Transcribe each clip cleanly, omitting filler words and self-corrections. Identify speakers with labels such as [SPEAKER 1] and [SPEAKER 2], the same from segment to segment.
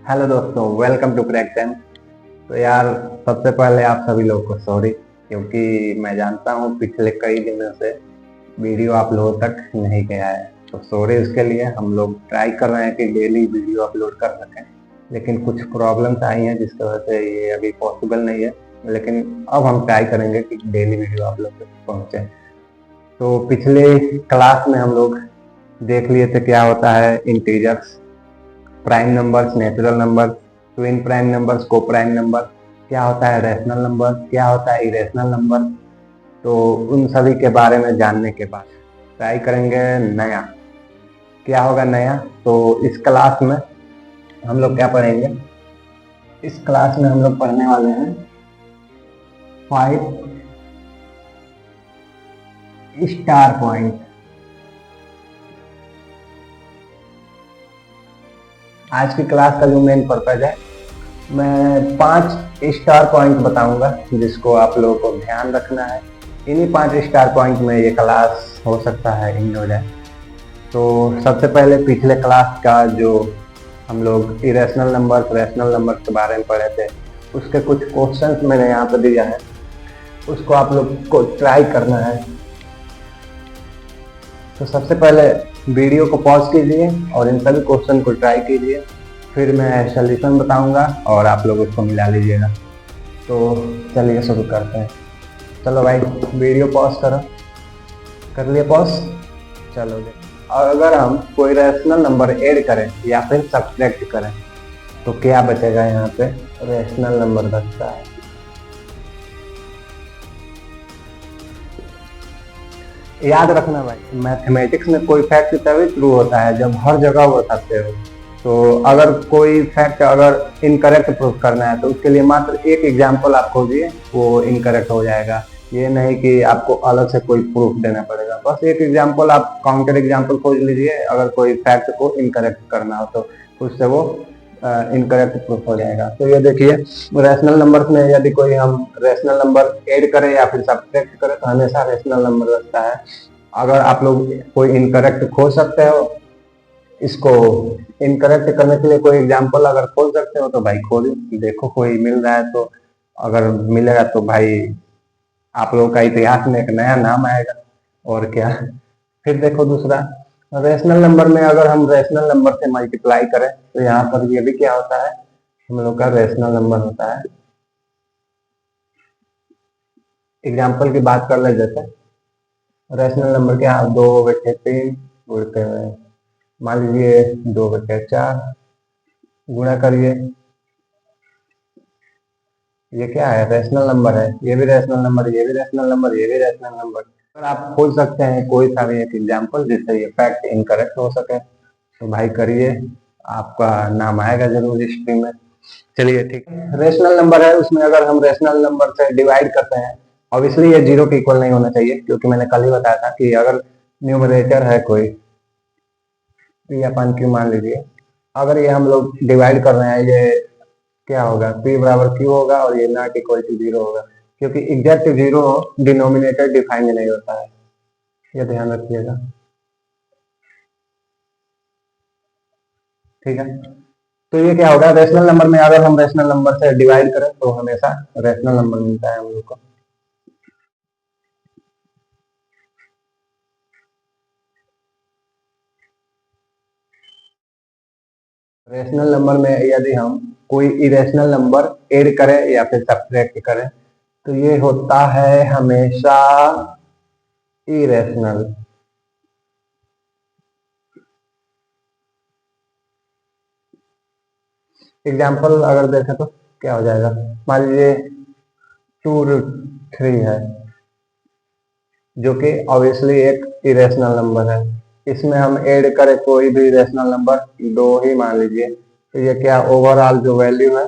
[SPEAKER 1] Hello दोस्तों, welcome to crack time. तो यार, सबसे पहले आप सभी लोगों को सॉरी, क्योंकि मैं जानता हूँ पिछले कई दिनों से वीडियो आप लोगों तक नहीं गया है। तो सॉरी उसके लिए। हम लोग ट्राई कर रहे हैं कि डेली वीडियो अपलोड कर सकें, लेकिन कुछ प्रॉब्लम्स आई हैं जिसकी वजह से ये अभी पॉसिबल नहीं है। लेकिन अब हम ट्राई करेंगे कि डेली वीडियो आप लोग तक पहुँचे। तो पिछले क्लास में हम लोग देख लिए थे क्या होता है integers, prime numbers, natural number, twin prime numbers, को प्राइम नंबर, क्या होता है रैशनल नंबर, क्या होता है इरेशनल नंबर। तो उन सभी के बारे में जानने के बाद ट्राई करेंगे नया क्या होगा नया। तो इस क्लास में हम लोग क्या पढ़ेंगे, इस क्लास में हम लोग पढ़ने वाले हैं 5 स्टार पॉइंट। आज की क्लास का जो मेन पर्पज है, मैं 5 स्टार पॉइंट बताऊंगा जिसको आप लोगों को ध्यान रखना है। इन्हीं 5 स्टार पॉइंट में ये क्लास हो सकता है एंड हो जाए। तो सबसे पहले पिछले क्लास का जो हम लोग इरेशनल नंबर्स, रैशनल नंबर्स के बारे में पढ़े थे, उसके कुछ क्वेश्चंस मैंने यहाँ पर दिया है, उसको आप लोग को ट्राई करना है। तो सबसे पहले वीडियो को पॉज कीजिए और इन सभी क्वेश्चन को ट्राई कीजिए, फिर मैं सॉल्यूशन बताऊंगा और आप लोग उसको मिला लीजिएगा। तो चलिए शुरू करते हैं। चलो भाई, वीडियो पॉज करो। कर लिए पॉज। चलो जी। और अगर हम कोई रैशनल नंबर ऐड करें या फिर सब्ट्रैक्ट करें तो क्या बचेगा, यहाँ पे रैशनल नंबर बचता है। याद रखना भाई, मैथमेटिक्स में कोई फैक्ट तभी ट्रू होता है जब हर जगह वो सत्य हो। तो अगर कोई फैक्ट अगर इनकरेक्ट प्रूफ करना है तो उसके लिए मात्र एक एग्जाम्पल आप खोजिए, वो इनकरेक्ट हो जाएगा। ये नहीं कि आपको अलग से कोई प्रूफ देना पड़ेगा, बस एक एग्जाम्पल आप काउंटर एग्जाम्पल खोज लीजिए अगर कोई फैक्ट को इनकरेक्ट करना हो तो उससे वो इनकरेक्ट प्रूफ हो जाएगा। तो ये देखिए, रैशनल नंबर्स में यदि कोई हम रैशनल नंबर ऐड करें या फिर सब्ट्रैक्ट करें तो हमेशा रैशनल नंबर बचता है। अगर आप लोग कोई इनकरेक्ट खोज सकते हो, इसको इनकरेक्ट करने के लिए कोई एग्जांपल अगर खोज सकते हो तो भाई खोज देखो, कोई मिल रहा है तो अगर मिलेगा तो भाई आप लोगों का इतिहास में एक नया नाम आएगा। और क्या। फिर देखो दूसरा, रैशनल नंबर में अगर हम रैशनल नंबर से मल्टीप्लाई करें तो यहाँ पर ये भी क्या होता है, हम लोग का रैशनल नंबर होता है। एग्जाम्पल की बात कर ले, जैसे रैशनल नंबर क्या, 2 बटे 3 गुणते हुए, मान लीजिए 2 बटे 4 गुणा करिए। ये क्या है, रैशनल नंबर है, ये भी रैशनल नंबर, ये भी रैशनल नंबर, ये भी रैशनल नंबर। अगर आप खोज सकते हैं कोई सा भी एक एग्जाम्पल जिससे ये फैक्ट इनकरेक्ट हो सके तो भाई करिए, आपका नाम आएगा जरूर हिस्ट्री में। चलिए ठीक है, रेशनल नंबर है, उसमें अगर हम रेशनल नंबर से डिवाइड करते हैं, ऑब्वियसली ये जीरो के इक्वल नहीं होना चाहिए, क्योंकि मैंने कल ही बताया था कि अगर न्यूमरेटर है कोई पी अपन क्यू मान लीजिए, अगर ये हम लोग डिवाइड कर रहे हैं, ये क्या होगा, p बराबर q होगा और ये नॉट इक्वल टू 0 होगा, क्योंकि एग्जैक्ट 0 डिनोमिनेटर डिफाइंड नहीं होता है, ये ध्यान रखिएगा। ठीक है, तो ये क्या होगा, रेशनल नंबर में अगर हम रेशनल नंबर से डिवाइड करें तो हमेशा रेशनल नंबर मिलता है हम लोग को। रेशनल नंबर में यदि हम कोई इरेशनल नंबर ऐड करें या फिर सब्ट्रैक्ट करें तो ये होता है हमेशा इरेशनल। एग्जाम्पल अगर देखें तो क्या हो जाएगा, मान लीजिए 2√3 है, जो कि ऑब्वियसली एक इरेशनल नंबर है। इसमें हम ऐड करें कोई भी इरेशनल नंबर, 2 ही मान लीजिए, तो ये क्या ओवरऑल जो वैल्यू है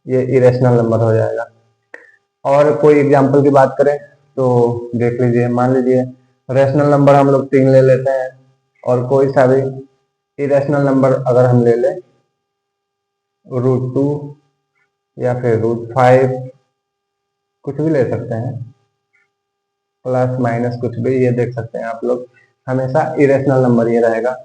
[SPEAKER 1] ये इरेशनल नंबर हो जाएगा। और कोई एग्जाम्पल की बात करें तो देख लीजिए, मान लीजिए रेशनल नंबर हम लोग 3 ले लेते हैं और कोई सा भी इरेशनल नंबर अगर हम ले लें, √2 या फिर √5, कुछ भी ले सकते हैं, प्लस माइनस कुछ भी, ये देख सकते हैं आप लोग, हमेशा इरेशनल नंबर ये रहेगा।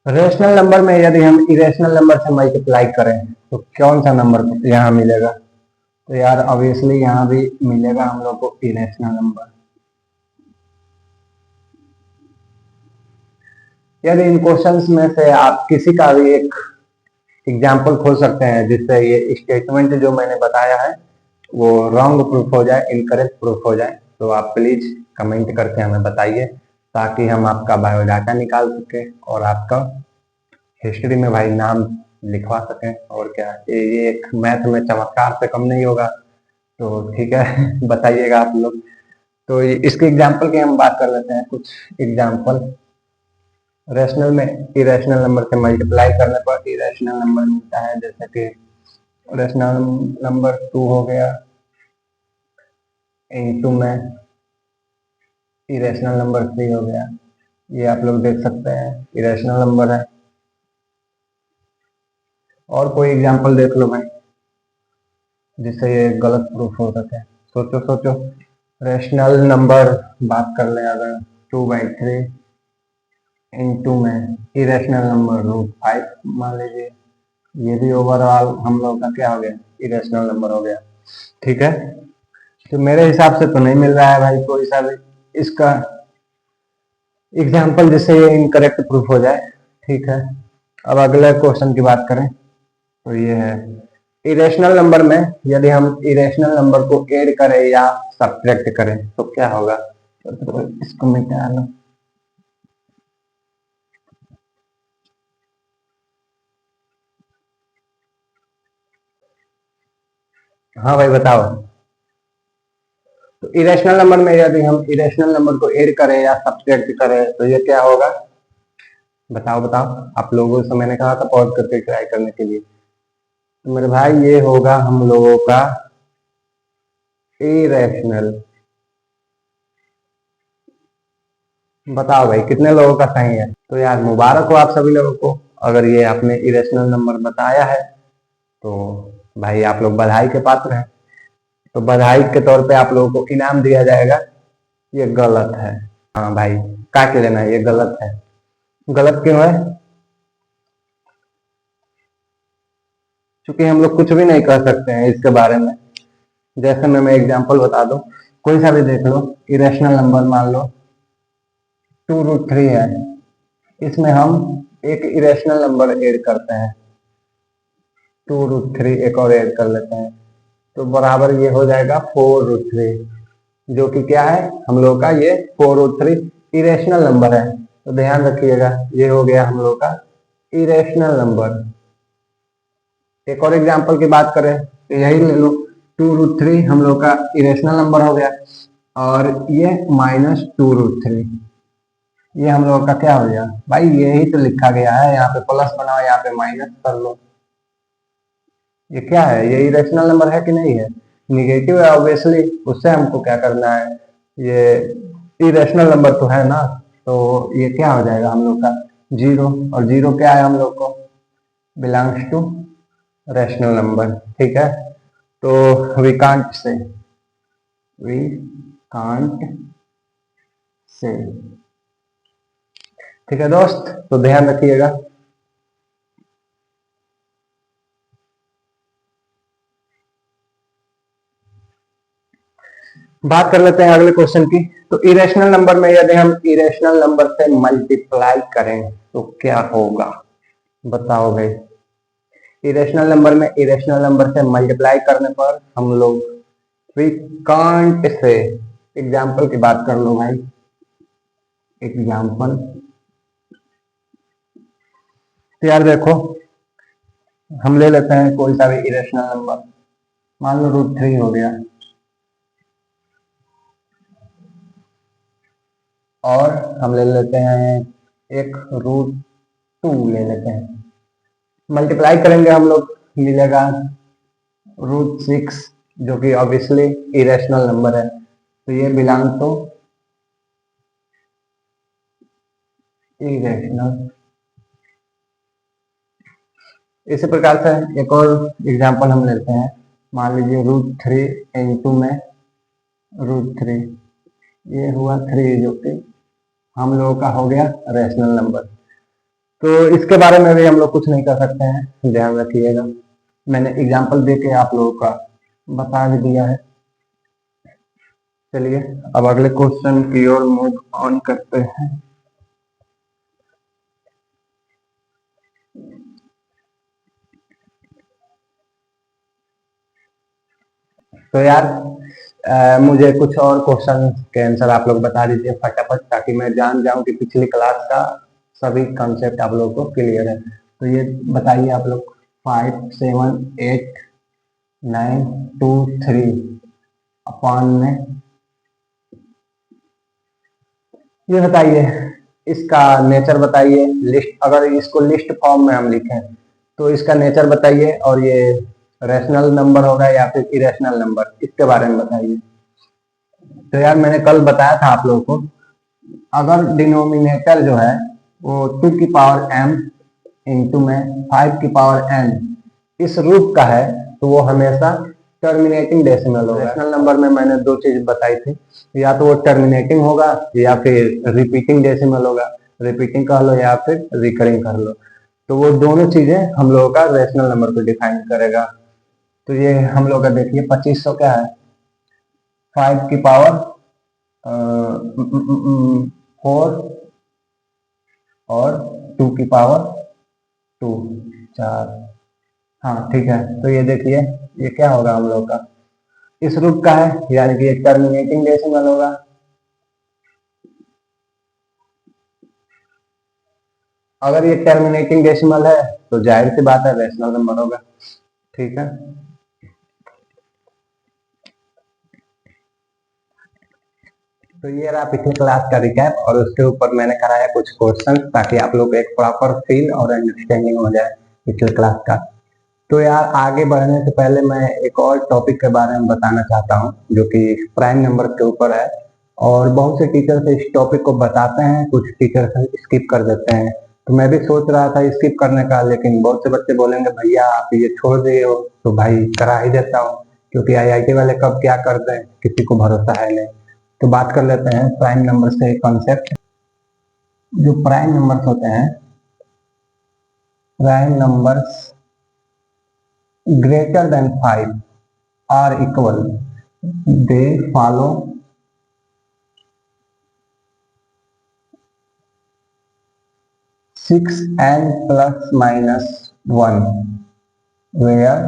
[SPEAKER 1] रेशनल नंबर में यदि हम इरेशनल नंबर से मल्टीप्लाई करें तो कौन सा नंबर यहाँ मिलेगा? तो यार ऑब्वियसली यहाँ भी मिलेगा हम लोग को इरेशनल नंबर। यदि इन क्वेश्चंस में से आप किसी का भी एक एग्जाम्पल खोज सकते हैं जिससे ये स्टेटमेंट जो मैंने बताया है वो रॉन्ग प्रूफ हो जाए, इनकरेक्ट प्रूफ हो जाए, तो आप प्लीज कमेंट करके हमें बताइए ताकि हम आपका बायोडाटा निकाल सके और आपका हिस्ट्री में भाई नाम लिखवा सकें। और क्या ये एक मैथ में चमत्कार से कम नहीं होगा, तो ठीक है बताइएगा आप लोग। तो इसके एग्जाम्पल की हम बात कर लेते हैं, कुछ एग्जाम्पल। रेशनल में इरेशनल नंबर से मल्टीप्लाई करने पर इरेशनल नंबर मिलता है, जैसे कि रेशनल नंबर 2 हो गया इनटू में इरेशनल नंबर 3 हो गया। ये आप लोग देख सकते हैं इरेशनल नंबर है। और कोई एग्जाम्पल देख लो भाई जिससे ये गलत प्रूफ हो सके। सोचो सोचो, रेशनल नंबर बात कर लें अगर 2/3 इनटू में इरेशनल नंबर √5 मान लीजिए, ये भी ओवरऑल हम लोग का क्या हो गया, इरेशनल नंबर हो गया। ठीक है, तो मेरे हिसाब से तो नहीं मिल रहा है भाई कोई सा भी इसका एग्जाम्पल जिससे ये इनकरेक्ट प्रूफ हो जाए। ठीक है, अब अगले क्वेश्चन की बात करें तो ये है इरेशनल नंबर में यदि हम इरेशनल नंबर को ऐड करें या सब्ट्रैक्ट करें तो क्या होगा? तो इसको मिटा लो। हाँ भाई बताओ। तो इरेशनल नंबर में यदि हम इरेशनल नंबर को ऐड करें या सब्ट्रैक्ट करें तो ये क्या होगा? बताओ बताओ, आप लोगों से मैंने कहा था पॉज करके ट्राई करने के लिए। तो मेरे भाई ये होगा हम लोगों का इरेशनल। बताओ भाई कितने लोगों का सही है? तो यार मुबारक हो आप सभी लोगों को, अगर ये आपने इरेशनल नंबर बताया है तो भाई आप लोग बधाई के पात्र हैं। तो बधाई के तौर पे आप लोगों को इनाम दिया जाएगा। ये गलत है, हाँ भाई काट लेना, ये गलत है। गलत क्यों है? क्योंकि हम लोग कुछ भी नहीं कर सकते हैं इसके बारे में। जैसे मैं एग्जांपल बता दूं, कोई सा भी देख लो इरेशनल नंबर, मान लो 2√3 है, इसमें हम एक इरेशनल नंबर ऐड करते हैं 2√3, एक और ऐड कर लेते हैं तो बराबर ये हो जाएगा 4√3, जो कि क्या है हम लोग का ये 4√3 इरेशनल नंबर है। तो ध्यान रखिएगा ये हो गया हम लोग का इरेशनल नंबर। एक और एग्जांपल की बात करें तो यही ले लो, 2√3 हम लोग का इरेशनल नंबर हो गया और ये -2√3 ये हम लोग का क्या हो गया भाई, यही तो लिखा गया है, यहाँ पे प्लस बनाओ यहाँ पे माइनस कर लो। ये क्या है, ये इरेशनल नंबर है कि नहीं है? निगेटिव है ऑब्वियसली, उससे हमको क्या करना है, ये इरेशनल नंबर तो है ना, तो ये क्या हो जाएगा हम लोग का 0, और 0 क्या है हम लोग को, बिलोंग्स टू रेशनल नंबर। ठीक है, तो वी कांट से ठीक है दोस्त, तो ध्यान रखिएगा। बात कर लेते हैं अगले क्वेश्चन की। तो इरेशनल नंबर में यदि हम इरेशनल नंबर से मल्टीप्लाई करें तो क्या होगा? बताओ भाई। इरेशनल नंबर में इरेशनल नंबर से मल्टीप्लाई करने पर हम लोग वी कांट से, एग्जाम्पल की बात कर लो भाई, एग्जाम्पल। तो यार देखो, हम ले लेते हैं कोई सा भी इरेशनल नंबर, मान लो √3 हो गया, और हम ले लेते हैं एक √2 ले लेते हैं, मल्टीप्लाई करेंगे हम लोग, मिलेगा √6 जो कि ऑब्वियसली इरेशनल नंबर है, तो ये बिलोंग टू इरेशनल। इसी प्रकार से एक और एग्जांपल हम लेते हैं, मान लीजिए √3 इनटू में √3, ये हुआ 3 जो कि हम लोगों का हो गया रेशनल नंबर। तो इसके बारे में भी हम लोग कुछ नहीं कर सकते हैं, ध्यान रखिएगा। मैंने एग्जाम्पल दे के आप लोगों का बता भी दिया है। चलिए अब अगले क्वेश्चन की ओर मूव ऑन करते हैं। तो यार मुझे कुछ और क्वेश्चन के आंसर आप लोग बता दीजिए फटाफट, ताकि मैं जान जाऊं कि पिछली क्लास का सभी कॉन्सेप्ट आप लोगों को क्लियर है। तो ये बताइए आप लोग, 5, 7, 8, 9, 2, 3 अपॉन में, ये बताइए इसका नेचर बताइए। लिस्ट, अगर इसको लिस्ट फॉर्म में हम लिखें तो इसका नेचर बताइए, और ये रैशनल नंबर होगा या फिर इरेशनल नंबर, इसके बारे में बताइए। तो यार मैंने कल बताया था आप लोगों को, अगर डिनोमिनेटर जो है वो 2 की पावर m इंटू में 5 की पावर n इस रूप का है, तो वो हमेशा टर्मिनेटिंग डेसिमल होगा। रैशनल नंबर में मैंने दो चीज बताई थी, या तो वो टर्मिनेटिंग होगा या फिर रिपीटिंग डेसिमल होगा। रिपीटिंग कह लो या फिर रिकरिंग कर लो, तो वो दोनों चीजें हम लोगों का रैशनल नंबर को डिफाइन करेगा। तो ये हम लोग का देखिए 2500 क्या है, 5 की पावर 4 और 2 की पावर 2, 4। हाँ ठीक है, तो ये देखिए ये क्या होगा हम लोग का, इस रूप का है, यानी कि एक टर्मिनेटिंग डेसिमल होगा। अगर ये टर्मिनेटिंग डेसिमल है तो जाहिर सी बात है रैशनल नंबर होगा। ठीक है, तो ये रहा पिछले क्लास का रिकैप, और उसके ऊपर मैंने कराया कुछ क्वेश्चन, ताकि आप लोग को एक प्रॉपर फील और अंडरस्टैंडिंग हो जाए पिछले क्लास का। तो यार आगे बढ़ने से पहले मैं एक और टॉपिक के बारे में बताना चाहता हूँ, जो कि प्राइम नंबर के ऊपर है। और बहुत से टीचर्स इस टॉपिक को बताते हैं, कुछ टीचर्स स्किप कर देते हैं। तो मैं भी सोच रहा था स्किप करने का, लेकिन बहुत से बच्चे बोलेंगे भैया आप ये छोड़ दिए हो, तो भाई करा ही देता हूँ, क्योंकि आईआईटी वाले कब क्या कर दें किसी को भरोसा है नहीं। तो बात कर लेते हैं प्राइम नंबर से कॉन्सेप्ट। जो प्राइम नंबर्स होते हैं, prime numbers greater than 5 are equal, they follow 6n plus minus 1 where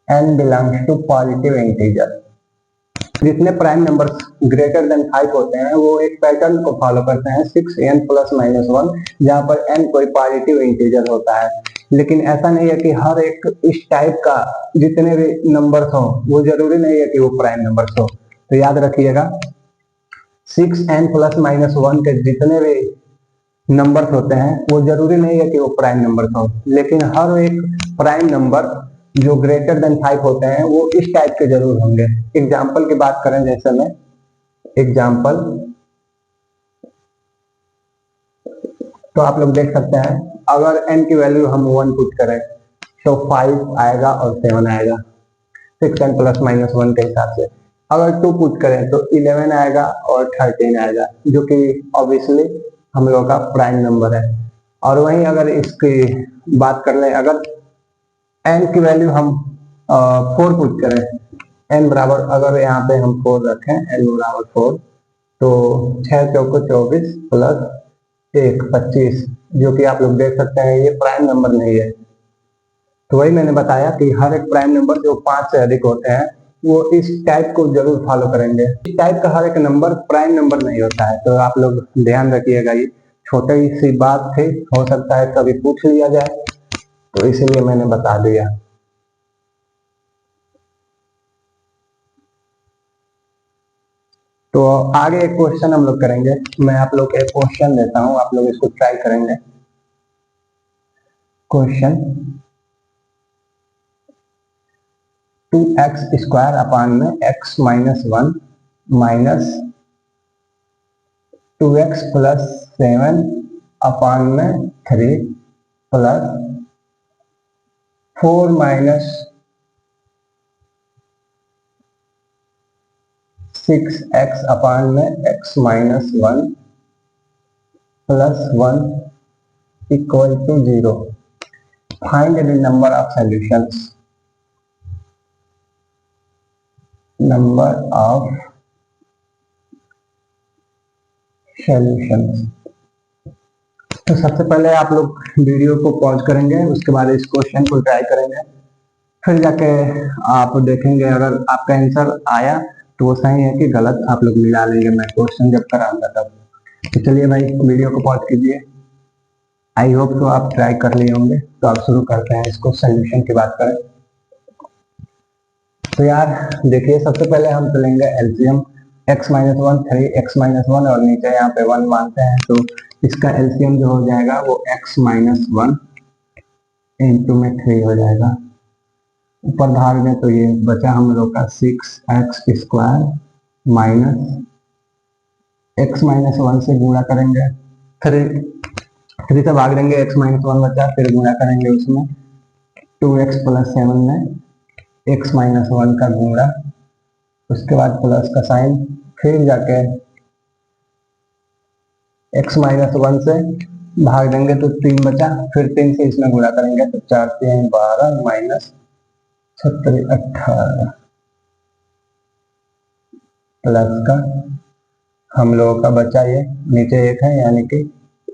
[SPEAKER 1] n belongs to positive integer। जितने प्राइम नंबर्स ग्रेटर देन 5 होते हैं वो एक पैटर्न को फॉलो करते हैं 6n प्लस माइनस 1, जहां पर n कोई पॉजिटिव इंटीजर होता है। लेकिन ऐसा नहीं है कि हर एक इस टाइप का जितने भी नंबर्स हो वो जरूरी नहीं है कि वो प्राइम नंबर्स हो। तो याद रखिएगा 6n प्लस माइनस 1 के जितने भी नंबर्स होते हैं वो जरूरी नहीं है कि वो प्राइम नंबर्स हो, लेकिन हर एक प्राइम नंबर जो ग्रेटर देन 5 होते हैं वो इस टाइप के जरूर होंगे। एग्जाम्पल की बात करें, जैसे में एग्जाम्पल, तो आप लोग देख सकते हैं अगर n की वैल्यू हम 1 पुट करें तो 5 आएगा और 7 आएगा 6n प्लस माइनस 1 के हिसाब से। अगर 2 पुट करें तो 11 आएगा और 13 आएगा, जो कि ऑब्वियसली हम लोग का प्राइम नंबर है। और वहीं अगर इसकी बात कर ले, अगर n की वैल्यू हम 4 पुट करें, n बराबर, अगर यहाँ पे हम 4 रखें, n बराबर 4, तो 6 चौको 24 प्लस 1 25, जो कि आप लोग देख सकते हैं ये प्राइम नंबर नहीं है। तो वही मैंने बताया कि हर एक प्राइम नंबर जो 5 से अधिक होते हैं वो इस टाइप को जरूर फॉलो करेंगे। इस टाइप का हर एक नंबर प्राइम नंबर नहीं होता है, तो आप लोग ध्यान रखिएगा। ये छोटी सी बात थी, हो सकता है कभी पूछ लिया जाए, तो इसीलिए मैंने बता दिया। तो आगे एक क्वेश्चन हम लोग करेंगे। मैं आप लोग को एक क्वेश्चन देता हूं, आप लोग इसको ट्राई करेंगे। क्वेश्चन 2x स्क्वायर अपान में x minus 1 minus 2x plus 7 upon में 3 प्लस 4 माइनस 6x अपान में x minus 1 plus 1 equal to 0। Find the number of solutions, number of solutions. तो सबसे पहले आप लोग वीडियो को पॉज करेंगे, उसके बाद इस क्वेश्चन को ट्राई करेंगे, फिर जाके आप देखेंगे अगर आपका आंसर आया तो वो सही है कि गलत आप लोग मिला लेंगे, मैं क्वेश्चन जब कराऊंगा तब। तो चलिए भाई वीडियो को पॉज कीजिए। आई होप तो आप ट्राई कर लिए होंगे। तो आप शुरू करते हैं इसको, सोल्यूशन की बात करें तो यार देखिए, सबसे पहले हम चलेंगे LCM. x minus one 3x minus one और नीचे यहाँ पे 1 मानते हैं, तो इसका एलसीएम जो हो जाएगा वो x माइनस वन इंटू में 3 हो जाएगा। ऊपर भाग में तो ये बचा हम लोग का 6x square minus x minus one से गुणा करेंगे, 3 से भाग देंगे, x माइनस वन बचा, फिर गुणा करेंगे उसमें 2x प्लस 7 में x माइनस वन का गुणा, उसके बाद प्लस का साइन, फिर जाके x माइनस वन से भाग देंगे तो 3 बचा, फिर 3 से इसमें गुणा करेंगे तो 4 3 12 माइनस 17 18 प्लस का हम लोगों का बचा ये नीचे 1 है, यानी कि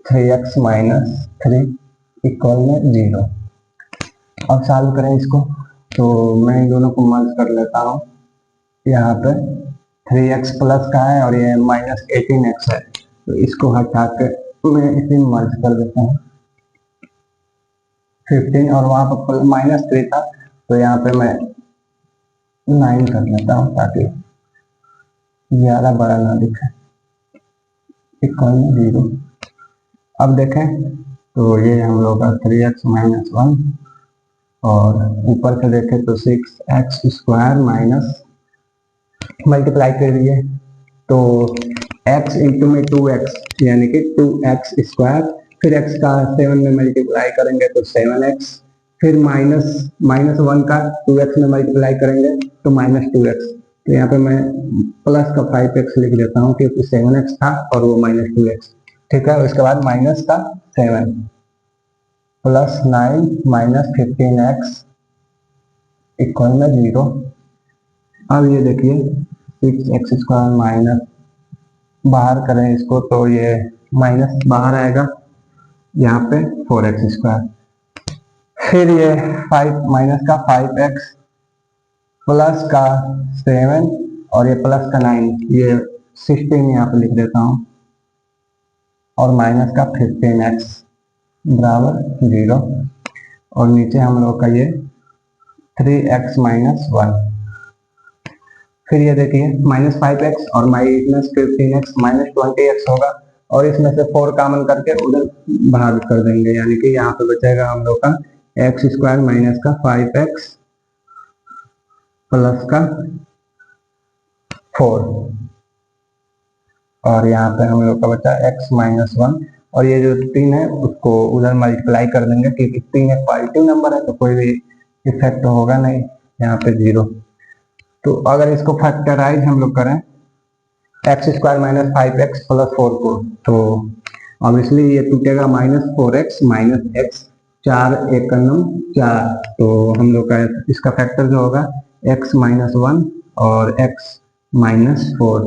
[SPEAKER 1] 3x माइनस 3 इक्वल में 0। अब सॉल्व करें इसको, तो मैं इन दोनों को मर्ज कर लेता हूँ। यहाँ पे 3x प्लस का है और ये माइनस 18x है, तो इसको हटा के मैं इसे मर्ज कर देता हूँ। 15 और वहां पर माइनस 3 था, तो यहाँ पे मैं 9 कर लेता हूँ ताकि ज्यादा बड़ा ना दिखे, इक्वल में 0। अब देखें तो ये हम लोग का 3x माइनस वन और ऊपर से देखें तो 6x स्क्वायर माइनस मल्टीप्लाई कर दिए तो x इंटू में 2x यानी कि 2x स्क्वायर, फिर x का 7 में मल्टीप्लाई करेंगे तो 7x, फिर माइनस वन का 2x में मल्टीप्लाई करेंगे तो माइनस 2x। तो यहाँ पे मैं प्लस का 5x लिख देता हूँ क्योंकि 7x था और वो माइनस 2x। ठीक है, उसके बाद माइनस का 7 प्लस 9 माइनस 15x इक्वल में 0। अब ये देखिए 6x स्क्वायर माइनस, बाहर करें इसको तो ये माइनस बाहर आएगा, यहाँ पे 4x स्क्वायर, फिर ये 5 माइनस का 5x प्लस का 7 और ये प्लस का 9, ये 16 यहाँ पे लिख देता हूँ, और माइनस का 15x बराबर 0, और नीचे हम लोग का ये 3x माइनस वन। फिर ये देखिए माइनस 5x और माइनस 15x माइनस 20x होगा, और इसमें से 4 कॉमन करके उधर भाग कर देंगे, यानी कि यहाँ पे बचेगा हम लोग का x स्क्वायर माइनस का 5x प्लस का 4, और यहाँ पे हम लोग का बचा x माइनस वन, और ये जो 3 है उसको उधर मल्टीप्लाई कर देंगे क्योंकि 3 एक पॉजिटिव नंबर है तो कोई भी इफेक्ट होगा नहीं, यहाँ पे 0। तो अगर इसको फैक्टराइज हम लोग करें x square minus 5x plus 4 को, तो ऑब्वियसली ये टूटेगा माइनस 4x माइनस x, 4 एक 4, तो हम लोग का इसका फैक्टर जो होगा x माइनस वन और x माइनस 4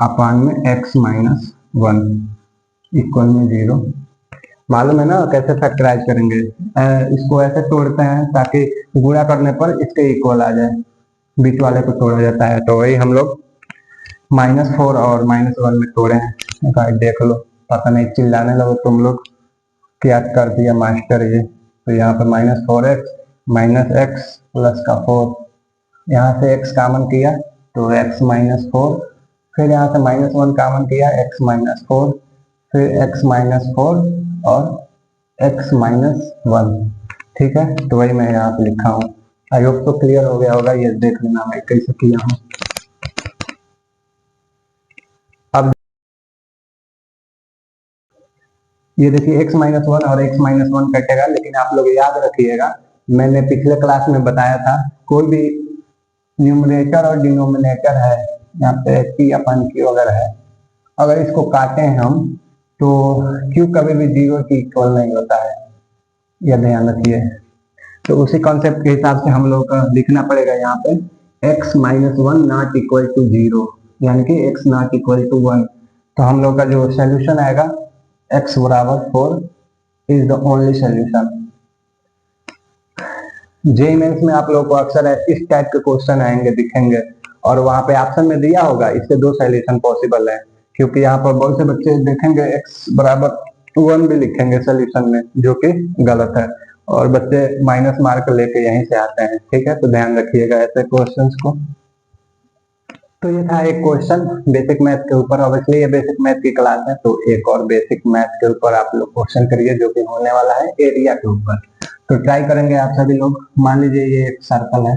[SPEAKER 1] अपान में x माइनस वन इक्वल में 0। मालूम है ना कैसे फैक्टराइज करेंगे, इसको ऐसे तोड़ते हैं ताकि गुणा करने पर इसके इक्वल आ जाए, बीच वाले को तोड़ा जाता है, तो वही हम लोग -4 और -1 में तोड़े हैं। गाइस देख लो, पता नहीं चिल्लाने लगो तुम लोग, क्या कर दिया मास्टर ये। तो यहाँ पर -4x माइनस एक्स प्लस का 4, यहाँ से x कॉमन किया तो x माइनस 4, फिर यहाँ से -1 कॉमन किया x माइनस 4, फिर x माइनस 4 और x माइनस 1। ठीक है, तो वही मैं यहाँ पे लिखा हूँ। आई होप तो क्लियर हो गया होगा, ये देख लेना मैं कैसे किया हूँ। अब ये देखिए x माइनस वन और x माइनस वन कटेगा, लेकिन आप लोग याद रखिएगा मैंने पिछले क्लास में बताया था कोई भी न्यूमरेटर और डिनोमिनेटर है, यहाँ पे p अपन q अगर है, अगर इसको काटे हम तो क्यू कभी भी जीरो के इक्वल नहीं होता है, यह ध्यान रखिए। तो उसी कॉन्सेप्ट के हिसाब से हम लोग का लिखना पड़ेगा यहाँ पे x minus one not equal to zero, यानी कि x not equal to one. तो हम लोग का जो सोल्यूशन आएगा x बराबर 4 is the only solution. JEE Mains में आप लोग को अक्सर इस टाइप के क्वेश्चन आएंगे, दिखेंगे, और वहां पे ऑप्शन में दिया होगा इसके दो सोल्यूशन पॉसिबल है, क्योंकि यहाँ पर बहुत से बच्चे देखेंगे x बराबर वन भी लिखेंगे सोल्यूशन में, जो कि गलत है, और बच्चे माइनस मार्क लेके यहीं से आते हैं। ठीक है, तो ध्यान रखिएगा ऐसे क्वेश्चंस को। तो ये था एक क्वेश्चन बेसिक मैथ के ऊपर। ऑब्वियसली ये बेसिक मैथ की क्लास है, तो एक और बेसिक मैथ के ऊपर आप लोग क्वेश्चन करिए, जो कि होने वाला है एरिया के ऊपर। तो ट्राई करेंगे आप सभी लोग। मान लीजिए ये एक सर्कल है,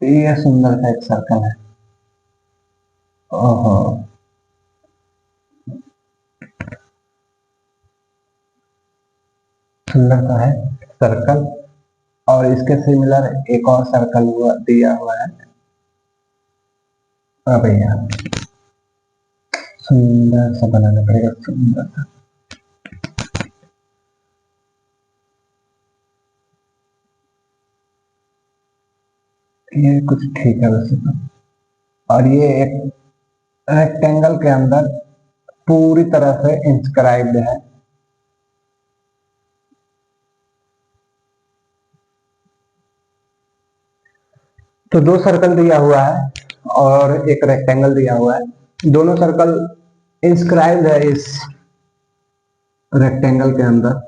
[SPEAKER 1] ये सुंदर सा एक सर्कल है। ओहो, सुंदर सा है सर्कल, और इसके सिमिलर एक और सर्कल दिया हुआ है। अब यार सुंदर सा बनाना पड़ेगा, सुंदर सा। ये कुछ ठीक है वैसे तो। और ये एक रेक्टेंगल के अंदर पूरी तरह से इंस्क्राइब्ड है। तो दो सर्कल दिया हुआ है और एक रेक्टेंगल दिया हुआ है। दोनों सर्कल इंस्क्राइब्ड है इस रेक्टेंगल के अंदर।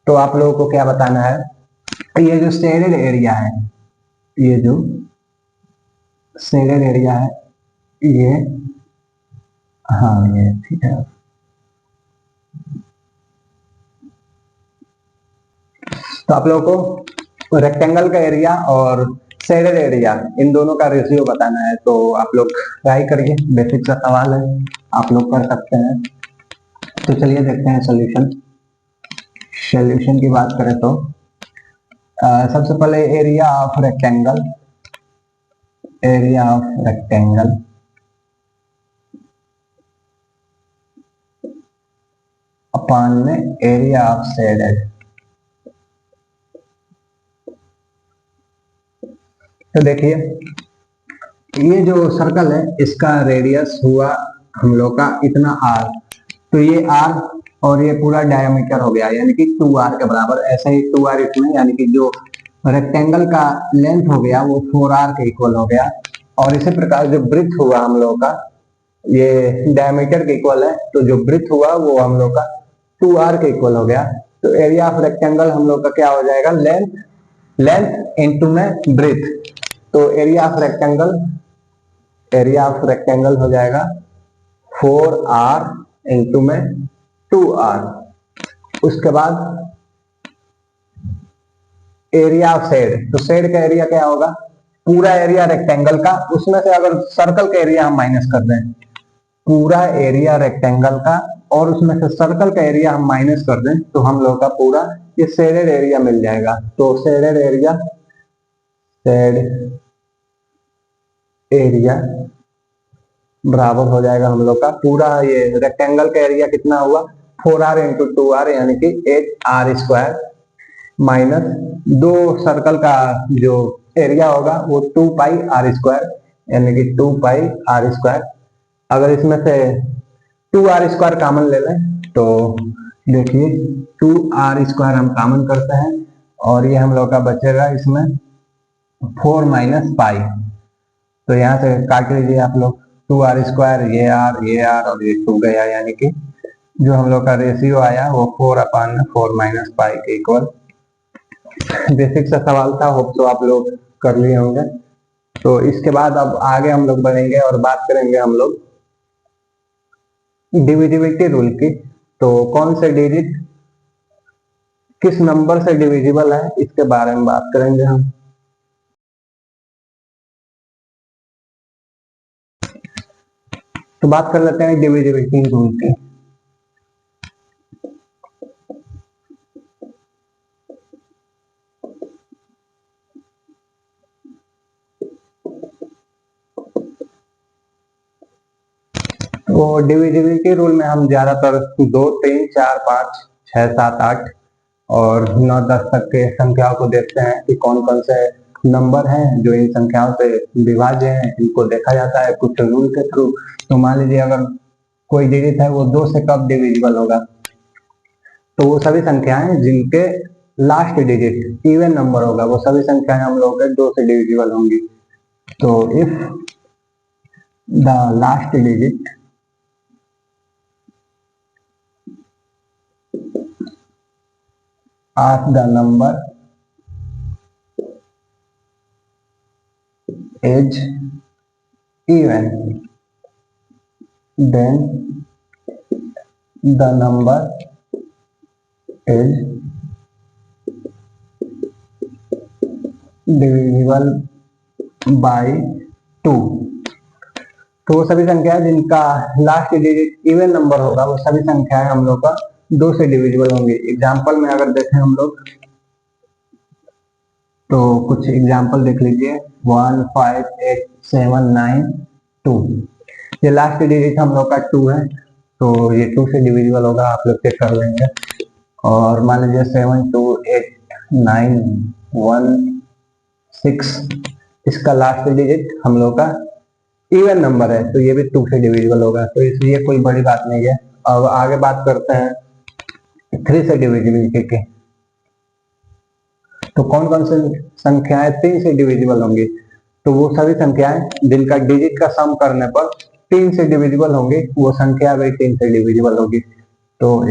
[SPEAKER 1] तो आप लोगों को क्या बताना है, ये जो शेडेड एरिया है, ये जो शेडेड एरिया है, ये, हाँ ये ठीक है। तो आप लोगों को रेक्टेंगल का एरिया और शेडेड एरिया, इन दोनों का रेशियो बताना है। तो आप लोग ट्राई करिए, बेसिक सा सवाल है, आप लोग कर सकते हैं। तो चलिए देखते हैं सोल्यूशन। सोल्यूशन की बात करें तो सबसे पहले area of rectangle, area of rectangle upon में एरिया ऑफ शेडेड। तो देखिए ये जो सर्कल है इसका रेडियस हुआ हम लोग का इतना r, तो ये r और ये पूरा डायमीटर हो गया, यानी कि 2r के बराबर। ऐसा ही 2r इसमें, यानी कि जो रेक्टेंगल का लेंथ हो गया वो 4r के इक्वल हो गया। और इसी प्रकार जो ब्रिथ हुआ हम लोग का, ये डायमीटर के इक्वल है, तो जो ब्रिथ हुआ वो हम लोग का 2r के इक्वल हो गया। तो एरिया ऑफ रेक्टेंगल हम लोग का क्या हो जाएगा, लेंथ, लेंथ इंटू में ब्रिथ। तो area of rectangle, area of rectangle हो जाएगा 4r इंटू में 2r। उसके बाद एरिया ऑफ शेड, तो शेड का एरिया क्या होगा, पूरा एरिया रेक्टेंगल का, उसमें से अगर सर्कल का एरिया हम माइनस कर दें, पूरा एरिया रेक्टेंगल का और उसमें से सर्कल का एरिया हम माइनस कर दें, तो हम लोग का पूरा ये शेडेड एरिया मिल जाएगा। तो शेडेड एरिया, शेड एरिया बराबर हो जाएगा हम लोग का पूरा ये रेक्टेंगल का एरिया कितना हुआ, 4r इंटू 2r, यानी कि 8r स्क्वायर, माइनस दो सर्कल का जो एरिया होगा वो 2 पाई r स्क्वायर, यानी कि 2 पाई r स्क्वायर। अगर इसमें से 2r स्क्वायर कॉमन ले लें तो देखिए 2r स्क्वायर हम कॉमन करते हैं, और ये हम लोग का बचेगा इसमें 4 माइनस पाई। तो यहाँ से काट लीजिए आप लोग, 2r स्क्वायर, ये r और ये 2 गया, यानी कि जो हम लोग का रेशियो आया वो 4/4 माइनस पाई के इक्वल। बेसिक सा सवाल था, होप तो आप लोग कर लिए होंगे। तो इसके बाद अब आगे हम लोग बढ़ेंगे और बात करेंगे हम लोग डिविजिबिलिटी रूल की। तो कौन से डिजिट किस नंबर से डिविजिबल है, इसके बारे में बात करेंगे हम। तो बात कर लेते हैं डिविजिबिलिटी रूल की। तो डिविजिबिलिटी रूल में हम ज्यादातर 2, 3, 4, 5, 6, 7, 8 और 9, 10 तक के संख्याओं को देखते हैं कि कौन कौन से नंबर हैं जो इन संख्याओं से विभाज्य हैं, इनको देखा जाता है कुछ रूल के थ्रू। तो मान लीजिए अगर कोई डिजिट है वो 2 से कब डिविजिबल होगा, तो वो सभी संख्याएं जिनके लास्ट डिजिट इवन नंबर होगा वो सभी संख्याएं हम लोग 2 से डिविजिबल होंगी। तो if the last digit of the number is even, then the number is divisible by 2। तो वो सभी संख्याएं जिनका लास्ट डिजिट इवन नंबर होगा वो सभी संख्याएं हम लोग का 2 से डिविजिबल होंगी। एग्जाम्पल में अगर देखें हम लोग तो कुछ एग्जाम्पल देख लीजिए 1, 5, 8, 7, 9, 2। ये लास्ट डिजिट हम लोग का 2 है तो ये 2 से डिविजिबल होगा, आप लोग चेक कर लेंगे। और मान लीजिए 7, 2, 8, 9, 1, 6, इसका लास्ट डिजिट हम लोग का इवन नंबर है तो ये भी 2 से डिविजिबल होगा, तो इसलिए कोई बड़ी बात नहीं है। अब आगे बात करते हैं 3 से डिविजिबिलिटी की। तो कौन कौन सी संख्याएं 3 से डिविजिबल होंगी, तो वो सभी संख्याएं जिनका डिजिट का सम करने पर 3 से डिविजिबल होंगी, वो संख्या भी 3 से डिविजिबल होगी। तो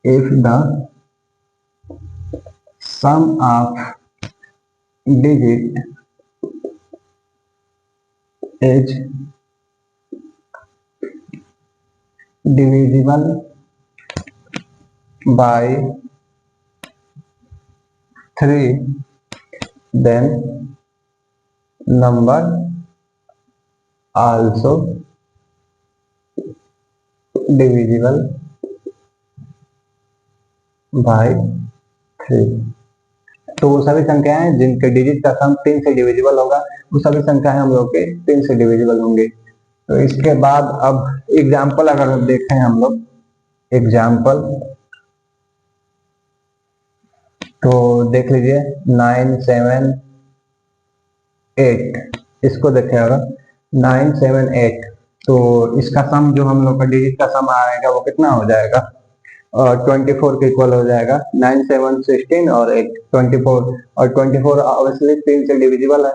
[SPEAKER 1] if the sum of digit is divisible by 3, then number also divisible by 3। तो वो सभी संख्याएं जिनके डिजिट का सम 3 से डिविजिबल होगा वो सभी संख्याएं हम लोग के 3 से डिविजिबल होंगे। तो इसके बाद अब एग्जाम्पल अगर देखें हम लोग एग्जाम्पल तो देख लीजिए 9, 7, 8, इसको देखें अगर 9, 7, 8 तो इसका सम जो हम लोग का डिजिट का सम आएगा वो कितना हो जाएगा, 24 के इक्वल हो जाएगा। 9, 7, 16 और 8 24, और 24 ऑब्वियसली 3 से डिविजिबल है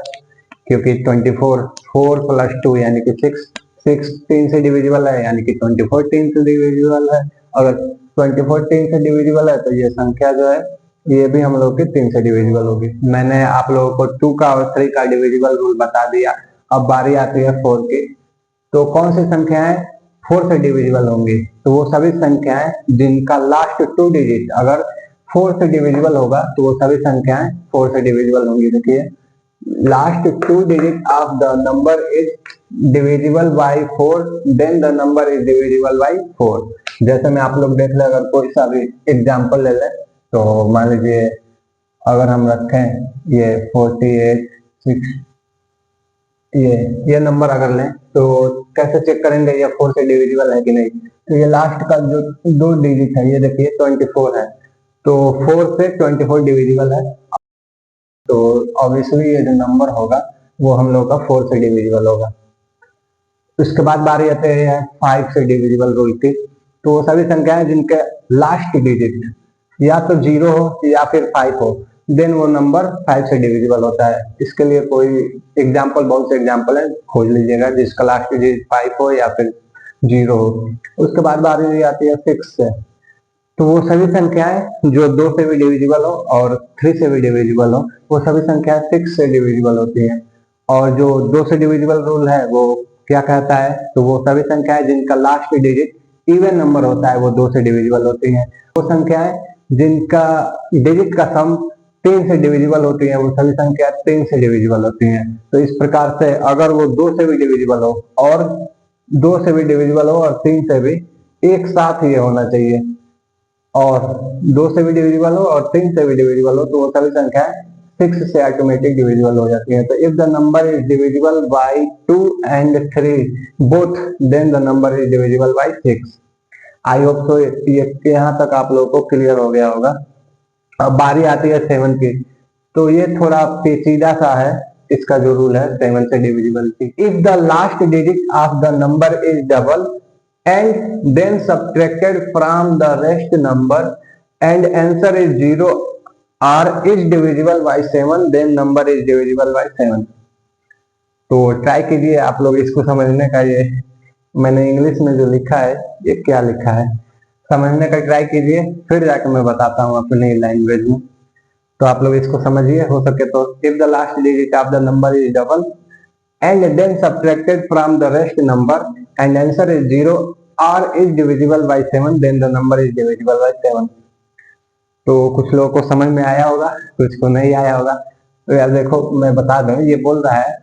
[SPEAKER 1] क्योंकि 24 4 + 2 यानी कि 6 3 से डिविजिबल है, यानी कि 24 3 से डिविजिबल है। अगर 24 3 से डिविजिबल है तो ये संख्या जो है ये भी हम लोग की 3 से डिविजिबल होगी। मैंने आप लोगों को 2 का और 3 का डिविजिबल रूल बता दिया। अब बारी आती है 4 की। तो कौन सी संख्याएं 4 से डिविजिबल होंगी, तो वो सभी संख्याएं जिनका लास्ट 2 डिजिट अगर 4 से डिविजिबल होगा तो वो सभी संख्याएं 4 से डिविजिबल होंगी। देखिए last 2 digit of the number is divisible by 4, then the number is divisible by 4। जैसे में आप लोग देख ले, अगर कोई सा भी एग्जाम्पल ले लें तो मान लीजिए अगर हम रखें ये 48, 6 ये नंबर अगर लें तो कैसे चेक करेंगे ये 4 से डिविजिबल है कि नहीं। तो ये लास्ट का जो 2 डिजिट है ये देखिए 24 है, तो 4 से 24 डिविजिबल है, तो ऑब्वियसली ये जो नंबर होगा वो हम लोग का 4 से डिविजिबल होगा। उसके बाद बारी आती है 5 से डिविजिबल रूल की। तो वो सभी संख्याएं जिनके लास्ट डिजिट या तो 0 हो या फिर 5 हो, देन वो नंबर 5 से डिविजिबल होता है। इसके लिए कोई एग्जाम्पल, बहुत से एग्जाम्पल है, खोज लीजिएगा जिसका लास्ट डिजिट 5 हो या फिर 0 हो। उसके बाद बारी आती है 6 से। तो वो सभी संख्याएं जो 2 से भी डिविजिबल हो और 3 से भी डिविजिबल हो वो सभी संख्याएं 6 से डिविजिबल होती हैं। और जो 2 से डिविजिबल रूल है वो क्या कहता है, तो वो सभी संख्याएं जिनका लास्ट डिजिट इवन नंबर होता है वो 2 से डिविजिबल होती हैं। वो संख्याएं जिनका डिजिट का सम 3 से डिविजिबल होती है वो सभी संख्या 3 से डिविजिबल होती हैं। तो इस प्रकार से अगर वो 2 से भी डिविजिबल हो और 2 से भी डिविजिबल हो और 3 से भी, एक साथ ये होना चाहिए। और 2 से भी डिविजिबल हो और 3 से भी डिविजिबल हो तो वो सभी संख्याएं 6 से ऑटोमेटिक डिविजिबल हो जाती है। तो if the number is divisible by 2 and 3 both, then the number is divisible by 6। I hope so ये यहाँ तक आप लोगों को क्लियर हो गया होगा। अब बारी आती है 7 की। तो ये थोड़ा पेचीदा सा है, इसका जो रूल है 7 से डिविजिबल की। If the last digit of the number is double and then subtracted from the rest number and answer is 0 or is divisible by 7, then number is divisible by 7। तो ट्राई कीजिए आप लोग इसको समझने का। ये मैंने इंग्लिश में जो लिखा है, ये क्या लिखा है, समझने का ट्राई कीजिए, फिर जाकर मैं बताता हूँ अपनी लैंग्वेज में। तो आप लोग इसको समझिए, हो सके तो। If the last digit of the number is double and then subtracted from the rest number and answer is 0 or is divisible by 7, then the number is divisible by 7। तो कुछ लोगों को समझ में आया होगा, कुछ को नहीं आया होगा। तो यार देखो, मैं बता दूं, ये बोल रहा है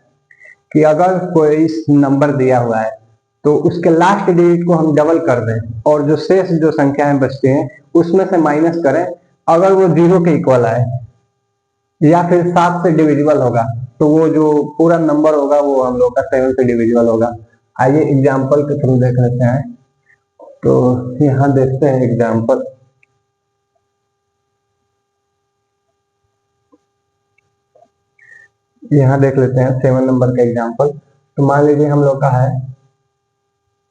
[SPEAKER 1] कि अगर कोई नंबर दिया हुआ है तो उसके लास्ट डिजिट को हम डबल कर दें और जो शेष जो संख्याएं बचती हैं उसमें से माइनस करें। अगर वो 0 के इक्वल आए या फिर 7 से डिविजिबल होगा तो वो जो पूरा नंबर होगा वो हम लोग का 7 से डिविजिबल होगा। आइए एग्जाम्पल के थ्रू देख लेते हैं। तो यहाँ देखते हैं एग्जाम्पल। यहाँ देख लेते हैं 7 नंबर का एग्जाम्पल। तो मान लीजिए हम लोग का है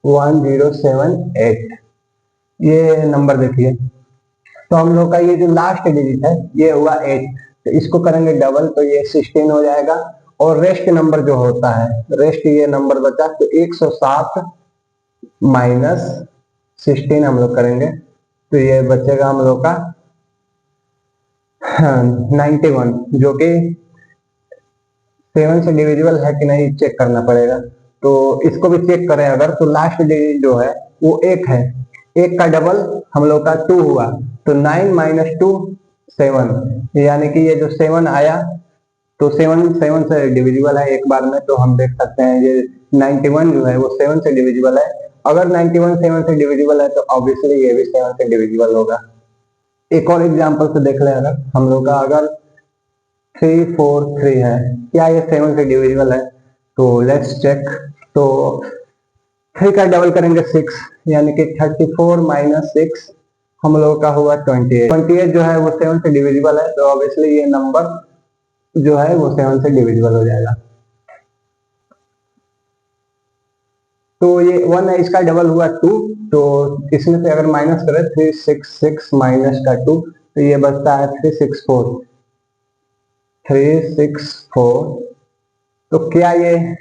[SPEAKER 1] 1078। ये नंबर देखिए, तो हम लोग का ये जो लास्ट डिजिट है ये हुआ 8, तो इसको करेंगे डबल तो ये 16 हो जाएगा। और रेस्ट नंबर जो होता है, रेस्ट ये नंबर बचा, तो 107 माइनस 16 हम लोग करेंगे तो ये बचेगा हम लोग का 91, जो कि 7 से डिविजिबल है कि नहीं चेक करना पड़ेगा। तो इसको भी चेक करें अगर, तो लास्ट डिजिट जो है वो 1 है, 1 का डबल हम लोग का 2 हुआ, तो 9 माइनस 2 7, यानी कि ये जो 7 आया तो 7 से डिविजिबल है एक बार में। तो हम देख सकते हैं ये 91 जो है वो 7 से डिविजिबल है। अगर 91 7 से डिविजिबल है तो ऑब्वियसली ये भी 7 से डिविजिबल होगा। एक और एग्जांपल से देख लें, अगर हम लोग का अगर 343 है, क्या ये 7 से डिविजिबल है? तो लेट्स चेक। तो 3 का डबल करेंगे 6, यानी कि 34 माइनस 6 हम लोगों का हुआ 28। 28 जो है वो 7 से डिविजिबल है, तो ऑब्वियसली ये नंबर जो है वो 7 से डिविजिबल हो जाएगा। तो ये 1 है, इसका डबल हुआ 2, तो इसमें से अगर माइनस करें 366 माइनस का 2 तो ये बचता है 364। तो क्या ये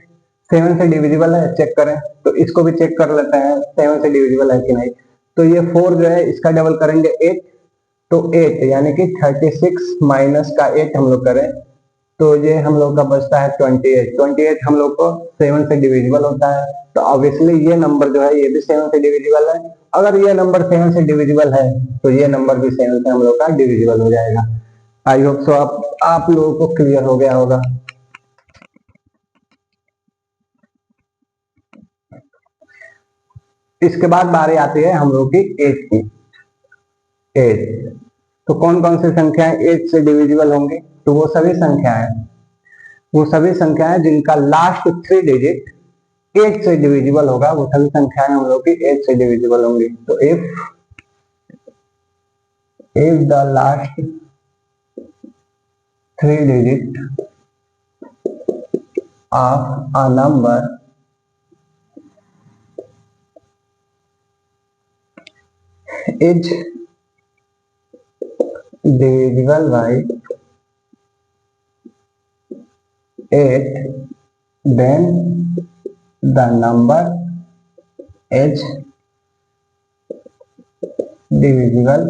[SPEAKER 1] 7 से डिविजिबल है? चेक करें। तो इसको भी चेक कर लेते हैं 7 से डिविजिबल है कि नहीं। तो ये 4 जो है इसका डबल करेंगे 8, तो 8 यानी कि 36 माइनस का 8 हम लोग करें तो ये हम लोग का बचता है 28। 28 हम लोग को 7 से डिविजिबल होता है, तो ऑब्वियसली ये नंबर जो है ये भी 7 से डिविजिबल है। अगर ये नंबर 7 से डिविजिबल है तो ये नंबर भी 7 से हम लोग का डिविजिबल हो जाएगा। आई होप सो आप लोगों को क्लियर हो गया होगा। इसके बाद बारी आती है हम लोग की 8 की। 8 तो कौन कौन सी संख्याएं 8 से डिविजिबल होंगी? तो वो सभी संख्याएं जिनका लास्ट 3 डिजिट 8 से डिविजिबल होगा, वो सभी संख्याएं हम लोग की 8 से डिविजिबल होंगी। तो if the last 3 digit of a number is divisible by 8, then the number is divisible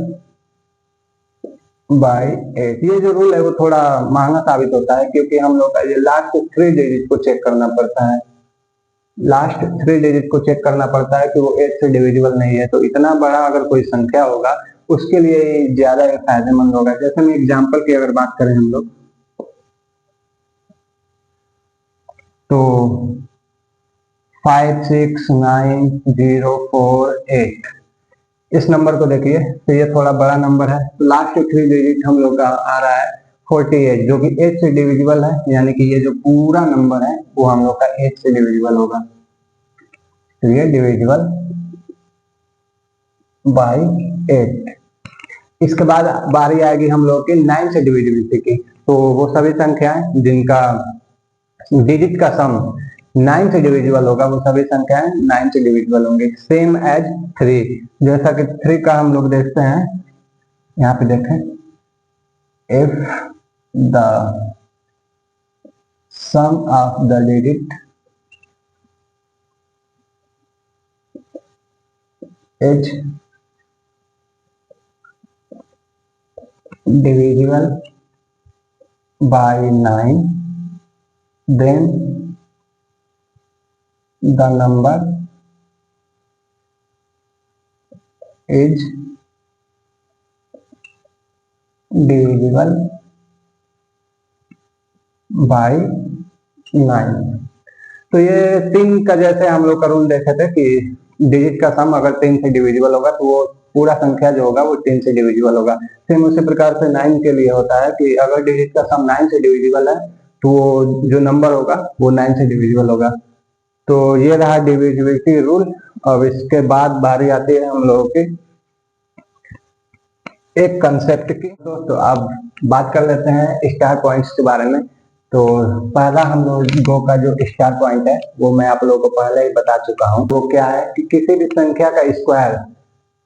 [SPEAKER 1] by 8। ये जो रूल है वो थोड़ा महंगा साबित होता है, क्योंकि हम लोग का ये लास्ट 3 डिजिट को चेक करना पड़ता है। लास्ट 3 डिजिट को चेक करना पड़ता है कि वो 8 से डिविजिबल नहीं है। तो इतना बड़ा अगर कोई संख्या होगा उसके लिए ज्यादा फायदेमंद होगा। जैसे हम एग्जाम्पल की अगर बात करें हम लोग, तो 569048 इस नंबर को देखिए, तो ये थोड़ा बड़ा नंबर है। लास्ट 3 डिजिट हम लोग का आ रहा है 48 जो कि 8 से डिविजिबल है, यानी कि ये जो पूरा नंबर है वो हम लोग का 8 से डिविजिबल होगा। तो ये डिविजिबल बाई 8। इसके बाद बारी आएगी हम लोग की 9 से डिविजिबिलिटी की। तो वो सभी संख्याएं जिनका डिजिट का सम 9 से डिविजिबल होगा वो सभी संख्याएं 9 से डिविजिबल होंगे, सेम एज 3। जैसा कि 3 का हम लोग देखते हैं, यहाँ पे देखें, if the sum of the digit is divisible by 9 then the number is divisible by 9। तो ये 3 का जैसे हम लोग का रूल देखे थे कि डिजिट का सम अगर 3 से डिविजिबल होगा तो वो पूरा संख्या जो होगा वो 3 से डिविजिबल होगा। सेम उसी प्रकार से 9 के लिए होता है कि अगर डिजिट का सम 9 से डिविजिबल है तो वो जो नंबर होगा वो 9 से डिविजिबल होगा। तो ये रहा डिविजिबिलिटी रूल। अब इसके बाद बारी आती है हम लोगों की एक कंसेप्ट की। तो अब बात कर लेते हैं स्टार पॉइंट्स के बारे में। तो पहला हम लोगों का जो स्टार पॉइंट है वो मैं आप लोगों को पहले ही बता चुका हूँ। वो क्या है कि किसी भी संख्या का स्क्वायर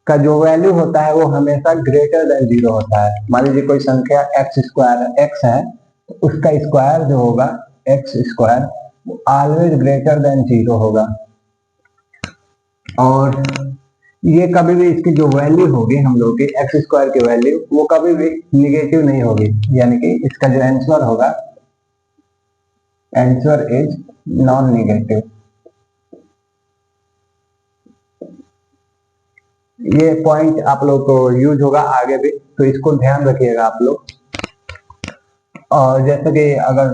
[SPEAKER 1] का जो वैल्यू होता है वो हमेशा ग्रेटर देन 0 होता है। मान लीजिए कोई संख्या एक्स स्क्वायर एक्स है, तो उसका स्क्वायर जो होगा x square always greater then 0 होगा। और ये कभी भी इसकी जो वैल्यू होगी हम लोग की एक्स स्क्वायर की वैल्यू वो कभी भी निगेटिव नहीं होगी, यानी कि इसका जो आंसर होगा आंसर इज नॉन निगेटिव। ये पॉइंट आप लोग को यूज होगा आगे भी, तो इसको ध्यान रखिएगा आप लोग। और जैसे कि अगर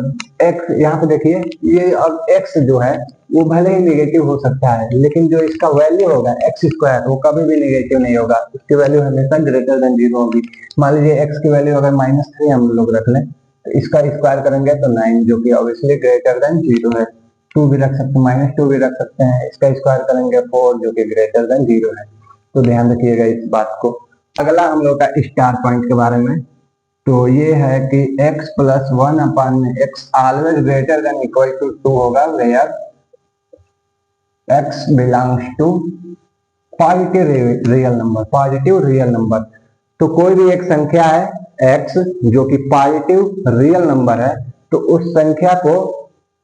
[SPEAKER 1] x यहाँ पे देखिए, ये अब x जो है वो भले ही निगेटिव हो सकता है, लेकिन जो इसका वैल्यू होगा एक्स स्क्वायर वो कभी भी निगेटिव नहीं होगा, उसकी वैल्यू हमेशा ग्रेटर देन 0 होगी। मान लीजिए x की वैल्यू अगर -3 हम लोग रख लें तो इसका स्क्वायर करेंगे तो 9, जो कि ऑब्वियसली ग्रेटर देन 0 है। 2 भी रख सकते हैं, -2 भी रख सकते हैं, इसका स्क्वायर करेंगे 4 जो कि ग्रेटर देन 0 है। तो ध्यान रखिएगा इस बात को। अगला हम लोग का स्टार पॉइंट के बारे में, तो ये है कि x plus 1 upon x always greater than equal to 2 होगा where x belongs to positive real number. Positive real number, तो कोई भी एक संख्या है x जो कि पॉजिटिव रियल नंबर है, तो उस संख्या को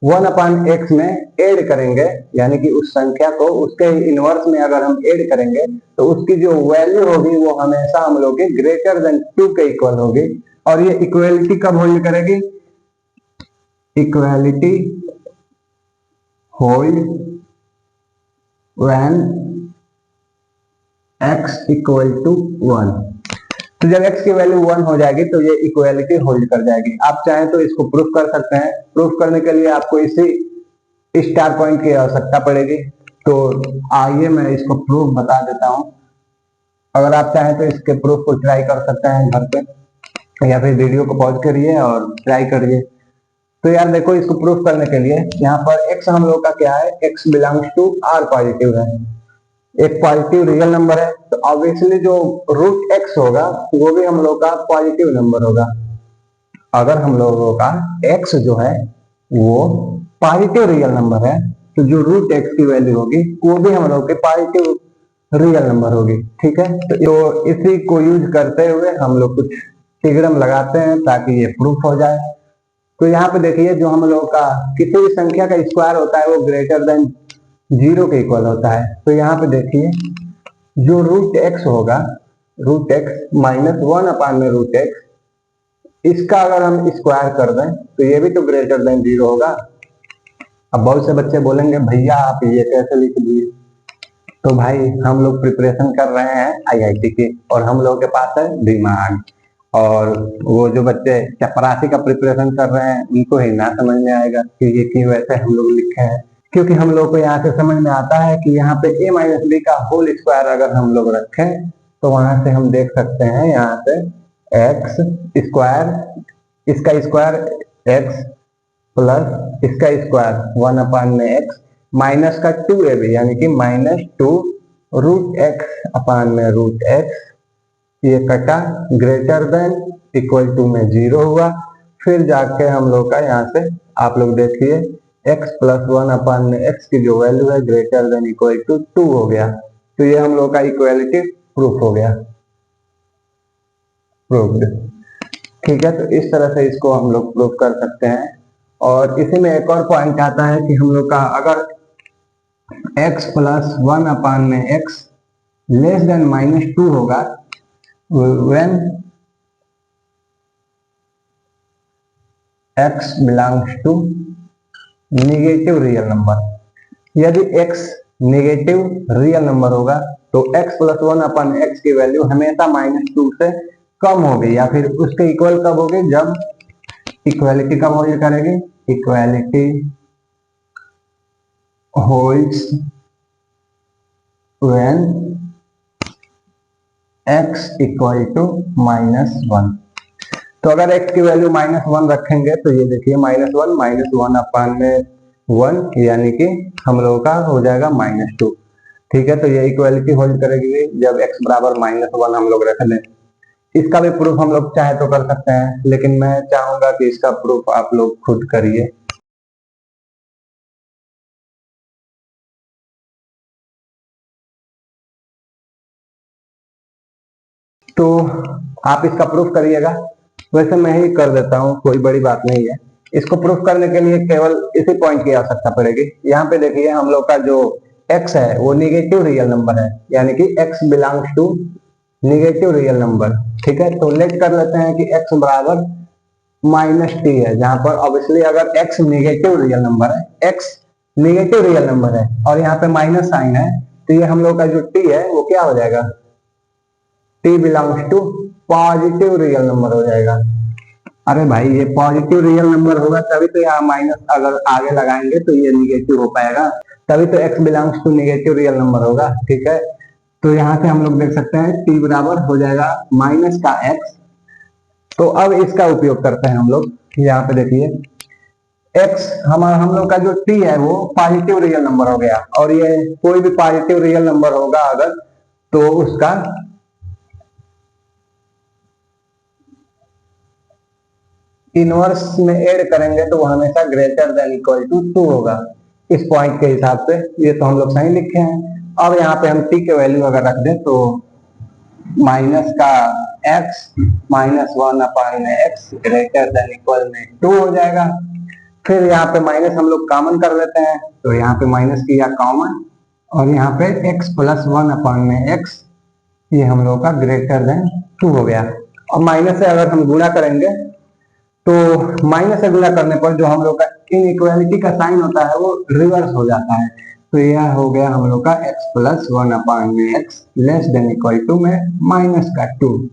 [SPEAKER 1] 1 अपॉन x में ऐड करेंगे, यानी कि उस संख्या को उसके इनवर्स में अगर हम ऐड करेंगे तो उसकी जो वैल्यू होगी वो हमेशा हम लोग के ग्रेटर देन 2 के इक्वल होगी। और ये इक्वलिटी कब होल्ड करेगी? Equality hold when x equal to 1। तो जब x की वैल्यू 1 हो जाएगी तो ये इक्वलिटी होल्ड कर जाएगी। आप चाहें तो इसको प्रूफ कर सकते हैं। प्रूफ करने के लिए आपको इसी स्टार पॉइंट की आवश्यकता पड़ेगी। तो आइए मैं इसको प्रूफ बता देता हूं। अगर आप चाहें तो इसके प्रूफ को ट्राई कर सकते हैं घर पे, या फिर वीडियो को पॉज करिए और ट्राई करिए। तो यार देखो, इसको प्रूफ करने के लिए यहाँ पर x हम लोग का क्या है, x belongs to r positive है, एक पॉजिटिव रियल नंबर है, तो ऑब्वियसली जो रूट x होगा वो भी हम लोग का पॉजिटिव नंबर होगा। अगर हम लोगों का x जो है वो पॉजिटिव रियल नंबर है तो जो रूट x की वैल्यू होगी वो भी हम लोग के पॉजिटिव रियल नंबर होगी। ठीक है, तो इसी को यूज करते हुए हम लोग कुछ थ्योरम लगाते हैं ताकि ये प्रूफ हो जाए। तो यहाँ पे देखिए, जो हम लोग का किसी भी संख्या का स्क्वायर होता है वो ग्रेटर देन 0 के इक्वल होता है। तो यहाँ पे देखिए, जो रूट x होगा, रूट x -1 अपॉन में रूट x, इसका अगर हम स्क्वायर कर दें तो ये भी तो ग्रेटर देन 0 होगा। अब बहुत से बच्चे बोलेंगे भैया आप ये कैसे लिख दिए? तो भाई हम लोग प्रिपरेशन कर रहे हैं IIT की, और हम लोगों के पास है दिमाग। और वो जो बच्चे चपरासी का प्रिपरेशन कर रहे हैं उनको ही ना समझ में आएगा कि ये क्यों ऐसे हम लोग लिखे हैं, क्योंकि हम लोग को यहाँ से समझ में आता है कि यहाँ पे a-b का होल स्क्वायर अगर हम लोग रखें तो वहां से हम देख सकते हैं यहाँ पे x स्क्वायर इसका स्क्वायर एक्स प्लस इसका स्क्वायर 1/x माइनस का 2ab यानी कि -2√x/√x, ये कटा ग्रेटर देन इक्वल टू में 0 हुआ। फिर जाके हम लोग का यहाँ से आप लोग देखिए x + 1/x की जो वैल्यू है ग्रेटर देन इक्वल टू 2 हो गया। तो ये हम लोग का इक्वालिटी प्रूफ हो गया, प्रूव्ड। ठीक है, तो इस तरह से इसको हम लोग प्रूफ कर सकते हैं। और इसी में एक और पॉइंट आता है कि हम लोग का अगर x + 1/x लेस देन -2 होगा when x belongs to negative real number. यदि x नेगेटिव रियल नंबर होगा तो x + 1/x की वैल्यू हमेशा -2 से कम होगी या फिर उसके इक्वल कब होगी, जब इक्वालिटी कब होल्ड करेगी, इक्वालिटी होल्ड्स व्हेन x = -1। तो अगर x की वैल्यू -1 रखेंगे तो ये देखिए -1 यानी कि हम लोगों का हो जाएगा -2। ठीक है, तो ये इक्वालिटी होल्ड करेगी जब x बराबर -1 हम लोग रख लें। इसका भी प्रूफ हम लोग चाहे तो कर सकते हैं, लेकिन मैं चाहूंगा कि इसका प्रूफ आप लोग खुद करिए। तो आप इसका प्रूफ करिएगा, वैसे मैं ही कर देता हूँ, कोई बड़ी बात नहीं है। इसको प्रूफ करने के लिए केवल इसी पॉइंट की आवश्यकता पड़ेगी। यहाँ पे देखिए हम लोग का जो x है वो नेगेटिव रियल नंबर है, यानी कि x belongs to negative real number. ठीक है, तो लेट कर लेते हैं कि x बराबर -t है, जहां पर ऑब्वियसली अगर x नेगेटिव रियल नंबर है, x नेगेटिव रियल नंबर है और यहाँ पे माइनस साइन है, तो ये हम लोग का जो t है वो क्या हो जाएगा, t belongs to positive real number हो जाएगा। अरे भाई ये पॉजिटिव रियल नंबर होगा तभी तो यहाँ माइनस अगर आगे लगाएंगे तो ये निगेटिव हो पाएगा, तभी तो x belongs to negative real number होगा। ठीक है, तो यहाँ से हम लोग देख सकते हैं t बराबर हो जाएगा माइनस का x। तो अब इसका उपयोग करते हैं हम लोग। यहाँ पे देखिए x हम लोग का जो t है वो पॉजिटिव रियल नंबर हो गया, और ये कोई भी पॉजिटिव रियल नंबर होगा अगर तो उसका इनवर्स में ऐड करेंगे तो वो हमेशा ग्रेटर देन इक्वल टू 2 होगा, इस पॉइंट के हिसाब से। ये तो हम लोग सही लिखे हैं। अब यहाँ पे हम t के वैल्यू अगर रख दें तो माइनस का x -1/x greater than equal में 2 हो जाएगा। फिर यहाँ पे माइनस हम लोग कॉमन कर लेते हैं, तो यहाँ पे माइनस किया कॉमन, और यहाँ पे x + 1/x ये हम लोग का ग्रेटर देन 2 हो गया। और माइनस से अगर हम गुणा करेंगे तो माइनस से गुणा करने पर जो हम लोग का इनइक्वालिटी का साइन होता है वो रिवर्स हो जाता है। तो यह हो गया हम लोग का x + 1/x less than equal to में -2,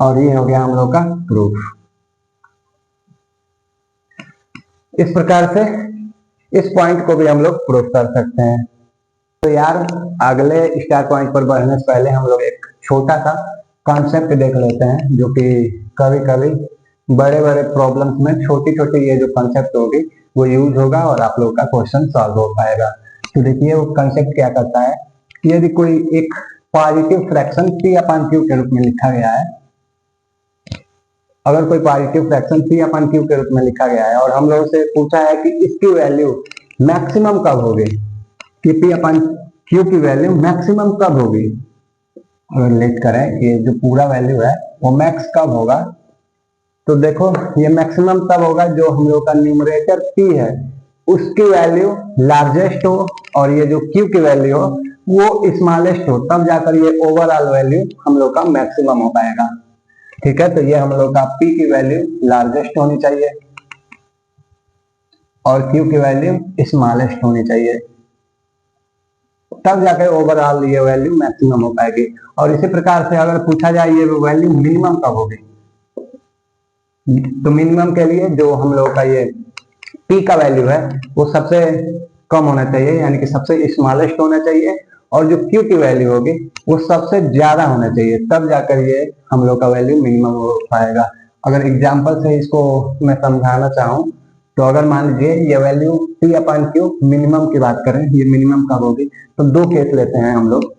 [SPEAKER 1] और ये हो गया हम लोग का प्रूफ। इस प्रकार से इस पॉइंट को भी हम लोग प्रूफ कर सकते हैं। तो यार अगले स्टार पॉइंट पर बढ़ने से पहले हम लोग एक छोटा सा कॉन्सेप्ट देख लेते हैं, जो कि कभी कभी बड़े बड़े प्रॉब्लम्स में छोटी छोटी ये जो कॉन्सेप्ट होगी वो यूज होगा और आप लोगों का क्वेश्चन सॉल्व हो पाएगा। तो देखिए वो कॉन्सेप्ट क्या करता है, यदि कोई एक पॉजिटिव फ्रैक्शन p/q के रूप में लिखा गया है, अगर कोई पॉजिटिव फ्रैक्शन p/q के रूप में लिखा गया है और हम लोगों से पूछा है कि इसकी वैल्यू मैक्सिमम कब होगी, कि p/q की वैल्यू मैक्सिमम कब होगी। अगर लेट करें ये जो पूरा वैल्यू है वो मैक्स कब होगा, तो देखो ये मैक्सिमम तब होगा जो हम लोग का न्यूमरेटर p है उसकी वैल्यू लार्जेस्ट हो और ये जो q की वैल्यू हो वो स्मॉलेस्ट हो, तब जाकर ये ओवरऑल वैल्यू हम लोग का मैक्सिमम हो पाएगा। ठीक है, तो ये हम लोग का p की वैल्यू लार्जेस्ट होनी चाहिए और q की वैल्यू स्मॉलेस्ट होनी चाहिए, तब जाकर ओवरऑल ये वैल्यू मैक्सिमम हो पाएगी। और इसी प्रकार से अगर पूछा जाए ये वैल्यू मिनिमम कब होगी, तो मिनिमम के लिए जो हम लोग का ये p का वैल्यू है वो सबसे कम होना चाहिए, यानी कि सबसे स्मॉलेस्ट होना चाहिए, और जो क्यू की वैल्यू होगी वो सबसे ज्यादा होना चाहिए, तब जाकर ये हम लोग का वैल्यू मिनिमम हो पाएगा। अगर एग्जाम्पल से इसको मैं समझाना चाहूँ तो अगर मान लीजिए ये value P upon Q minimum की बात करें, ये मिनिमम कब होगी, तो दो केस लेते हैं हम लोग।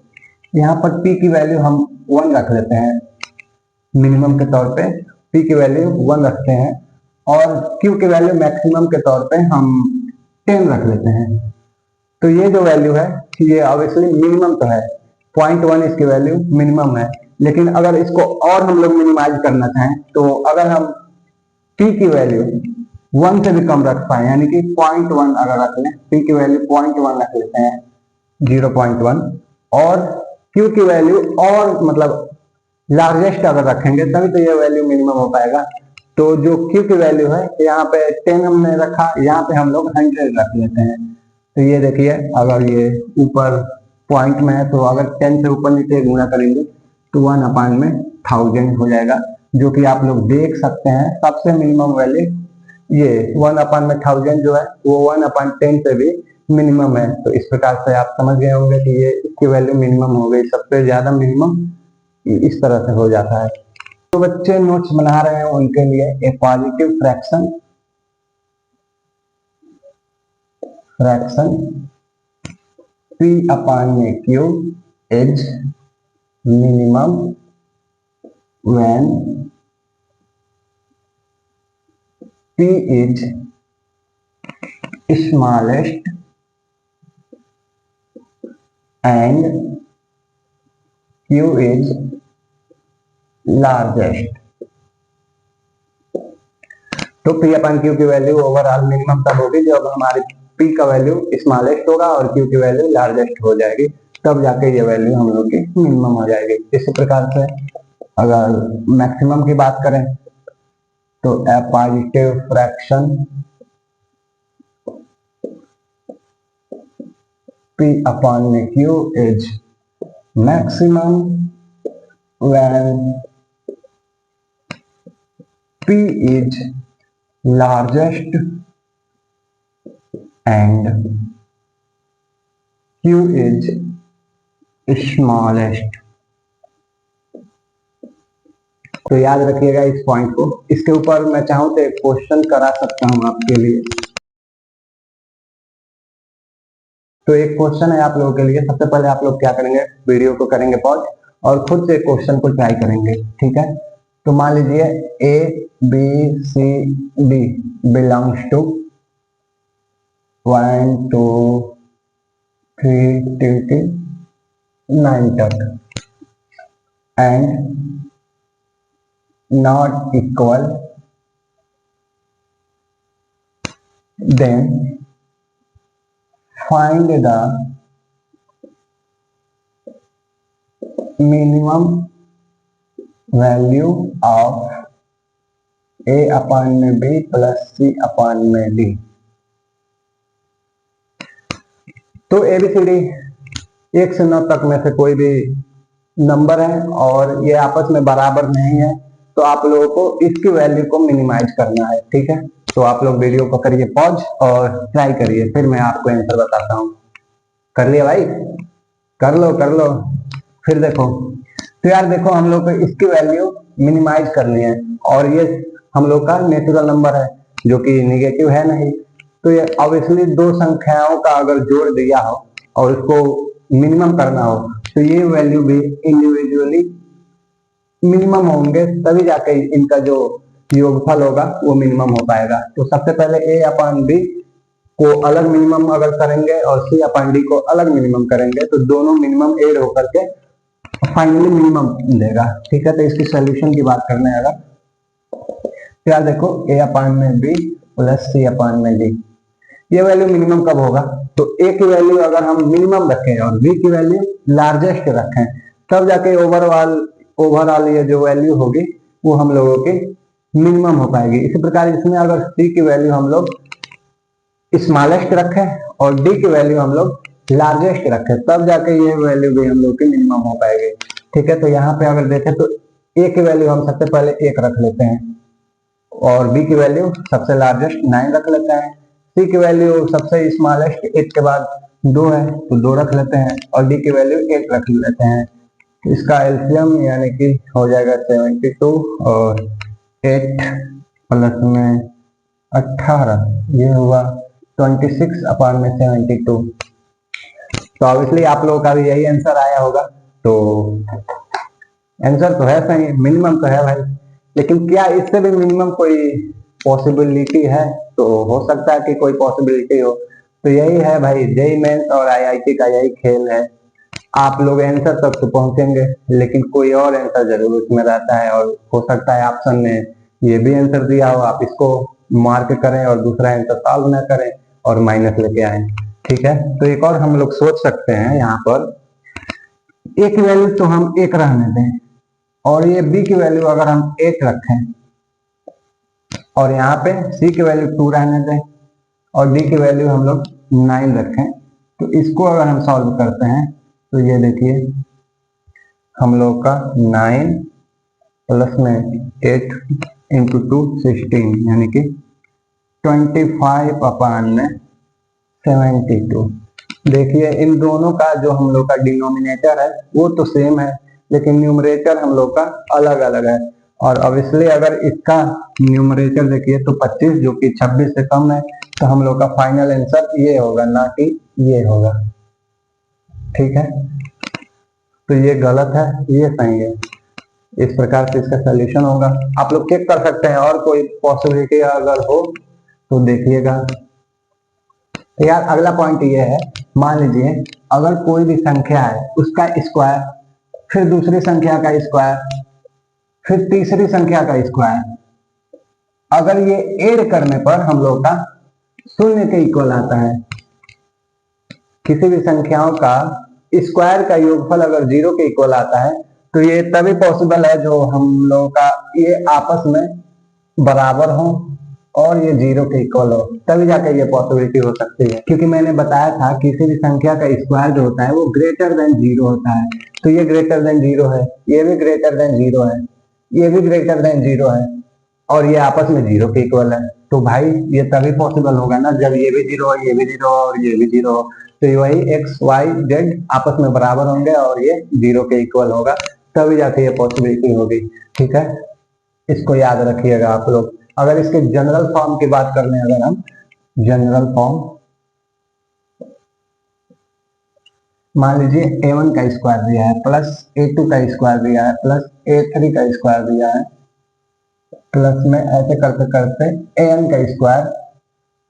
[SPEAKER 1] यहाँ पर पी की वैल्यू हम 1 रख लेते हैं, मिनिमम के तौर पे पी की वैल्यू 1 रखते हैं, और क्यू की वैल्यू मैक्सिमम के तौर पे हम 10 रख लेते हैं। तो ये जो वैल्यू है ये ऑब्वियसली मिनिमम तो है, 0.1 इसकी वैल्यू मिनिमम है। लेकिन अगर इसको और हम लोग मिनिमाइज करना चाहें तो अगर हम p की वैल्यू 1 से भी कम रख पाए, यानी कि 0.1 अगर रख लें, p की वैल्यू 0.1 रख लेते हैं, 0.1, और q की वैल्यू और मतलब लार्जेस्ट अगर रखेंगे तभी तो ये वैल्यू मिनिमम हो पाएगा। तो जो q की वैल्यू है यहाँ पे 10 हमने रखा, यहाँ पे हम लोग 100 रख लेते हैं। तो ये देखिए अगर ये ऊपर पॉइंट में है तो अगर 10 से ऊपर नीचे गुणा करेंगे तो 1/1000 हो जाएगा, जो कि आप लोग देख सकते हैं सबसे मिनिमम वैल्यू ये 1/1000 जो है वो 1/10 से भी मिनिमम है। तो इस प्रकार से आप समझ गए होंगे कि ये इसकी वैल्यू मिनिमम हो गई, सबसे ज्यादा मिनिमम इस तरह से हो जाता है। तो बच्चे नोट्स बना रहे हैं उनके लिए a positive fraction p upon q is minimum when p is smallest and q is largest। तो p अपन q की वैल्यू ओवरऑल मिनिमम तब होगी जब हमारी p का वैल्यू स्मॉलेस्ट होगा और q की वैल्यू लार्जेस्ट हो जाएगी, तब जाके ये वैल्यू हम लोग की मिनिमम हो जाएगी। इसी प्रकार से अगर मैक्सिमम की बात करें तो a positive fraction p upon q is maximum when p is largest and q is smallest। तो याद रखिएगा इस पॉइंट को। इसके ऊपर मैं चाहूं तो एक क्वेश्चन करा सकता हूं आपके लिए। तो एक क्वेश्चन है आप लोगों के लिए। सबसे पहले आप लोग क्या करेंगे, वीडियो को करेंगे पॉज और खुद से क्वेश्चन को ट्राई करेंगे, ठीक है। तो मान लीजिए A B C D belongs to 1 2 3 till 9 तक and not equal, then find the minimum value of a upon b plus c upon d। तो ABCD 1 से 9 तक में से कोई भी नंबर है और ये आपस में बराबर नहीं है, तो आप लोगों को इसकी वैल्यू को मिनिमाइज करना है, ठीक है। तो आप लोग वीडियो को करिए पॉज और ट्राई करिए, फिर मैं आपको आंसर बताता हूँ। कर लिया भाई, कर लो फिर देखो। तो यार देखो हम लोग को इसकी वैल्यू मिनिमाइज करनी है और ये हम लोग का नेचुरल नंबर है जो कि निगेटिव है नहीं। तो ये ऑब्वियसली दो संख्याओं का अगर जोड़ दिया हो और उसको मिनिमम करना हो तो ये वैल्यू भी इंडिविजुअली मिनिमम होंगे, तभी जाके इनका जो योगफल होगा वो मिनिमम हो पाएगा। तो सबसे पहले ए अपॉन बी को अलग मिनिमम अगर करेंगे और सी अपॉन डी को अलग मिनिमम करेंगे तो दोनों मिनिमम एड होकर के फाइनली मिनिमम देगा, ठीक है। तो इसकी सोल्यूशन की बात करने अगर तो यार देखो ए अपॉन में बी प्लस सी अपॉन में डी, ये वैल्यू मिनिमम कब होगा, तो ए की वैल्यू अगर हम मिनिमम रखें और बी की वैल्यू लार्जेस्ट रखें तब जाके ओवरऑल ये जो वैल्यू होगी वो हम लोगों की मिनिमम हो पाएगी। इसी प्रकार इसमें अगर सी की वैल्यू हम लोग स्मॉलेस्ट रखें और डी की वैल्यू हम लोग लार्जेस्ट रखें तब जाके ये वैल्यू भी हम लोग की मिनिमम हो पाएगी, ठीक है। तो यहाँ पे अगर देखें तो ए की वैल्यू हम सबसे पहले 1 रख लेते हैं और बी की वैल्यू सबसे लार्जेस्ट 9 रख लेते हैं, सी की वैल्यू सबसे स्मॉलेस्ट 1 के बाद 2 है तो 2 रख लेते हैं और डी की वैल्यू 1 रख लेते हैं। तो इसका एलसीएम यानी कि हो जाएगा 72 और 8 प्लस में 18 ये हुआ 26/72। तो ऑब्वियसली आप लोगों का भी यही आंसर आया होगा। तो आंसर तो है सही, मिनिमम तो है भाई, लेकिन क्या इससे भी मिनिमम कोई पॉसिबिलिटी है? तो हो सकता है कि कोई पॉसिबिलिटी हो। तो यही है भाई, जेईई मेंस और आईआईटी का यही खेल है। आप लोग आंसर तक तो पहुंचेंगे लेकिन कोई और आंसर जरूर उसमें रहता है, और हो सकता है ऑप्शन में ये भी आंसर दिया हो, आप इसको मार्क करें और दूसरा आंसर सॉल्व ना करें और माइनस लेके आए। ठीक है, तो एक और हम लोग सोच सकते हैं यहाँ पर, ए की वैल्यू तो हम 1 रहने दें और ये बी की वैल्यू अगर हम 8 रखें और यहाँ पे सी की वैल्यू 2 रहने दें और डी की वैल्यू हम लोग 9 रखें, तो इसको अगर हम सॉल्व करते हैं तो ये देखिए हम लोग का 9 प्लस में 8 इंटू 2 16 यानी कि 25/72। देखिए इन दोनों का जो हम लोग का डिनोमिनेटर है वो तो सेम है, लेकिन न्यूमरेटर हम लोग का अलग अलग है। और ऑब्वियसली अगर इसका न्यूमरेटर देखिए तो 25 जो कि 26 से कम है, तो हम लोग का फाइनल आंसर ये होगा, ना कि ये होगा। ठीक है, तो ये गलत है, ये सही है। इस प्रकार से इसका सॉल्यूशन होगा। आप लोग चेक कर सकते हैं और कोई पॉसिबिलिटी अगर हो तो देखिएगा। तो यार अगला पॉइंट ये है, मान लीजिए अगर कोई भी संख्या है उसका स्क्वायर, फिर दूसरी संख्या का स्क्वायर, फिर तीसरी संख्या का स्क्वायर, अगर ये ऐड करने पर हम लोग का 0 के इक्वल आता है। किसी भी संख्याओं का स्क्वायर का योगफल अगर 0 के इक्वल आता है तो ये तभी पॉसिबल है जो हम लोगों का ये आपस में बराबर हो और ये 0 के इक्वल हो, तभी जाकर ये पॉसिबिलिटी हो सकती है। क्योंकि मैंने बताया था किसी भी संख्या का स्क्वायर जो होता है वो ग्रेटर देन 0 होता है। तो ये ग्रेटर देन 0 है, ये भी ग्रेटर देन 0 है, ये भी ग्रेटर देन 0 है और ये आपस में 0 के इक्वल है। तो भाई ये तभी पॉसिबल होगा ना जब ये भी 0 हो, ये भी 0 हो और ये भी 0 हो। तो वही एक्स वाई जेड आपस में बराबर होंगे और ये 0 के इक्वल होगा, तभी जाके ये पॉसिबिलिटी होगी। ठीक है, इसको याद रखिएगा आप लोग। अगर इसके जनरल फॉर्म की बात कर लें, अगर हम जनरल फॉर्म मान लीजिए a1 का स्क्वायर दिया है प्लस a2 का स्क्वायर दिया है प्लस a3 का स्क्वायर दिया है प्लस में ऐसे करते करते an का स्क्वायर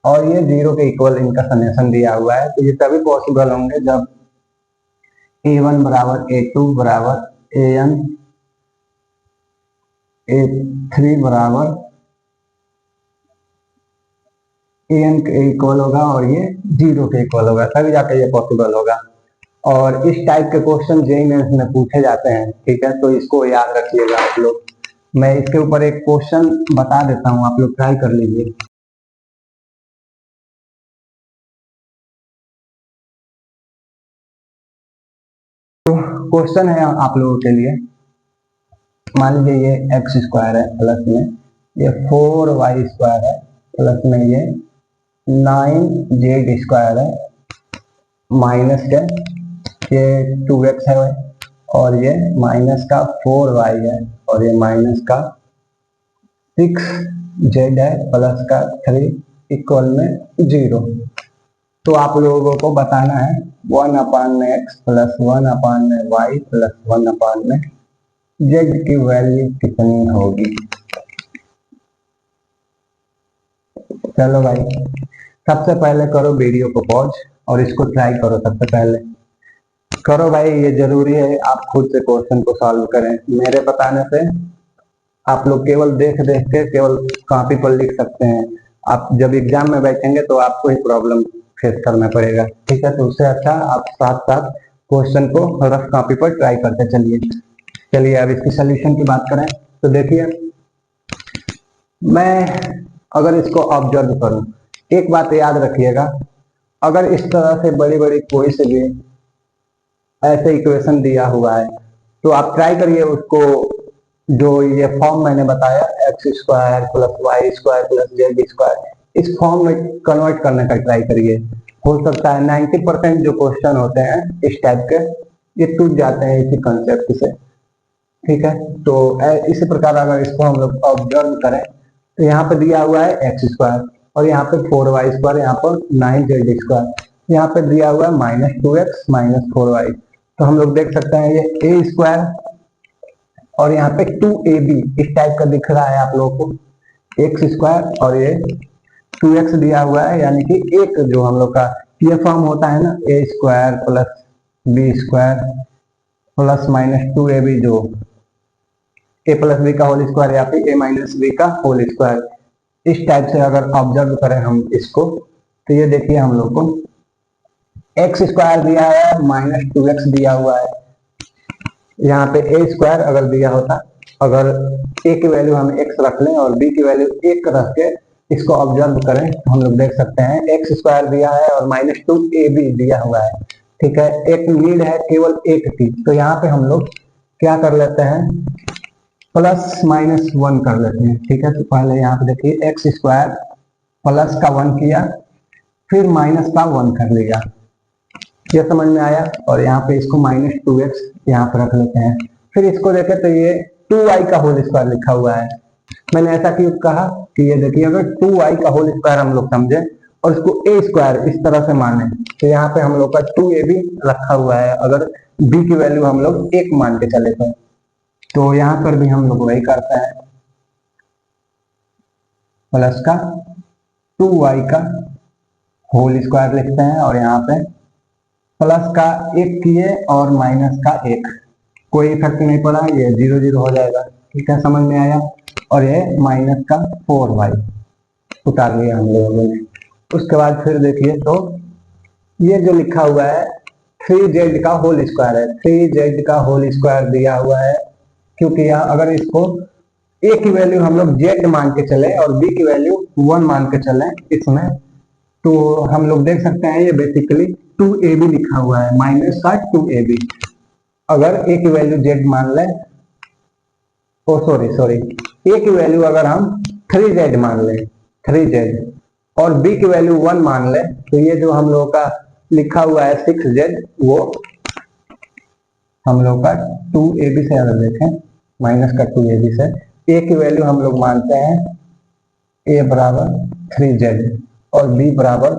[SPEAKER 1] और ये 0 के इक्वल इनका समेशन दिया हुआ है। तो ये तभी पॉसिबल होंगे जब a1 बराबर a2 बराबर an, a3 बराबर an के इक्वल होगा और ये 0 के इक्वल होगा, तभी जाके ये पॉसिबल होगा। और इस टाइप के क्वेश्चन जेईई मेंस में पूछे जाते हैं। ठीक है, तो इसको याद रखिएगा आप लोग। मैं इसके ऊपर एक क्वेश्चन बता देता हूं, आप लोग ट्राई कर लीजिए। तो क्वेश्चन है आप लोगों के लिए, मान लीजिए ये एक्स स्क्वायर है प्लस में ये 4y स्क्वायर है प्लस में ये 9z स्क्वायर है माइनस के ये 2x है और ये माइनस का 4y है और ये माइनस का 6z है प्लस का 3 इक्वल में 0। तो आप लोगों को बताना है 1/x plus 1/y plus 1/z की वैल्यू कितनी होगी। चलो भाई, सबसे पहले करो वीडियो को पॉज और इसको ट्राई करो। सबसे पहले करो भाई, ये जरूरी है आप खुद से क्वेश्चन को सॉल्व करें। मेरे बताने से आप लोग केवल देख देख के केवल कॉपी पर लिख सकते हैं। आप जब एग्जाम में बैठेंगे तो आपको ही प्रॉब्लम फेस करना पड़ेगा। ठीक है, तो उससे अच्छा आप साथ साथ क्वेश्चन को रफ कॉपी पर ट्राई करते चलिए। चलिए अब इसकी सोल्यूशन की बात करें तो देखिए, मैं अगर इसको ऑब्जर्व करूं, एक बात याद रखिएगा, अगर इस तरह से बड़ी बड़ी कोई से भी ऐसे इक्वेशन दिया हुआ है तो आप ट्राई करिए उसको, जो ये फॉर्म मैंने बताया x square plus y square plus z square, इस फॉर्म में कन्वर्ट करने का ट्राई करिए। हो सकता है 90% जो क्वेश्चन होते हैं इस टाइप के ये टूट जाते हैं इसी कंसेप्ट से। ठीक है, तो इसी प्रकार अगर इसको हम लोग ऑब्जर्व करें तो यहाँ पे दिया हुआ है एक्स स्क्वायर और यहाँ पे 4y स्क्वायर, यहाँ पर 9z स्क्वायर, यहाँ पे दिया हुआ है -2x -4y। तो हम लोग देख सकते हैं ये a स्क्वायर और यहाँ पे 2ab इस टाइप का दिख रहा है आप लोगों को, एक्स स्क्वायर और ये 2x दिया हुआ है, यानी कि एक जो हम लोग का ये फॉर्म होता है ना a square plus b square plus -2ab, जो a प्लस बी का होल स्क्वायर या फिर a माइनस बी का होल स्क्वायर, इस टाइप से अगर ऑब्जर्व करें हम इसको तो ये देखिए हम लोग को एक्स स्क्वायर दिया है -2x दिया हुआ है, यहाँ पे a स्क्वायर अगर दिया होता, अगर a की वैल्यू हम x रख लें और b की वैल्यू 1 रख के इसको ऑब्जर्व करें तो हम लोग देख सकते हैं एक्स स्क्वायर दिया है और -2ab दिया हुआ है। ठीक है, एक नीड है केवल एक की, तो यहाँ पे हम लोग क्या कर लेते हैं +-1 कर लेते हैं। ठीक है, तो पहले यहाँ पे देखिए एक्स स्क्वायर प्लस का 1 किया फिर माइनस का 1 कर लिया, ये समझ में आया। और यहाँ पे इसको -2x यहाँ पे रख लेते हैं, फिर इसको देखें तो ये 2y का होल स्क्वायर लिखा हुआ है। मैंने ऐसा क्यों कहा कि ये देखिए अगर 2y का होल स्क्वायर हम लोग समझे और इसको a स्क्वायर इस तरह से माने तो यहाँ पे हम लोग का 2ab रखा हुआ है, अगर b की वैल्यू हम लोग 1 मान के चले तो यहाँ पर भी हम लोग वही करते हैं, प्लस का 2y का होल स्क्वायर लिखते हैं और यहाँ पे प्लस का 1 किए और माइनस का 1, कोई इफेक्ट नहीं पड़ा, ये 0 0 हो जाएगा। ठीक है, समझ में आया। और ये माइनस का 4y उतार लिया हम लोगों ने। उसके बाद फिर देखिए तो ये जो लिखा हुआ है 3z का होल स्क्वायर है, 3z का होल स्क्वायर दिया हुआ है, क्योंकि यहाँ अगर इसको a की वैल्यू हम लोग z मान के चले और b की वैल्यू 1 मान के चले इसमें, तो हम लोग देख सकते हैं ये बेसिकली 2ab लिखा हुआ है, माइनस का 2ab। अगर a की वैल्यू z मान लें, ओ सॉरी a की वैल्यू अगर हम 3z मान लें, 3z, और b की वैल्यू 1 मान लें, तो ये जो हम लोगों का लिखा हुआ है 6z वो हम लोग का 2ab से अगर देखें माइनस का 2ab से a की वैल्यू हम लोग मानते हैं a बराबर 3z और b बराबर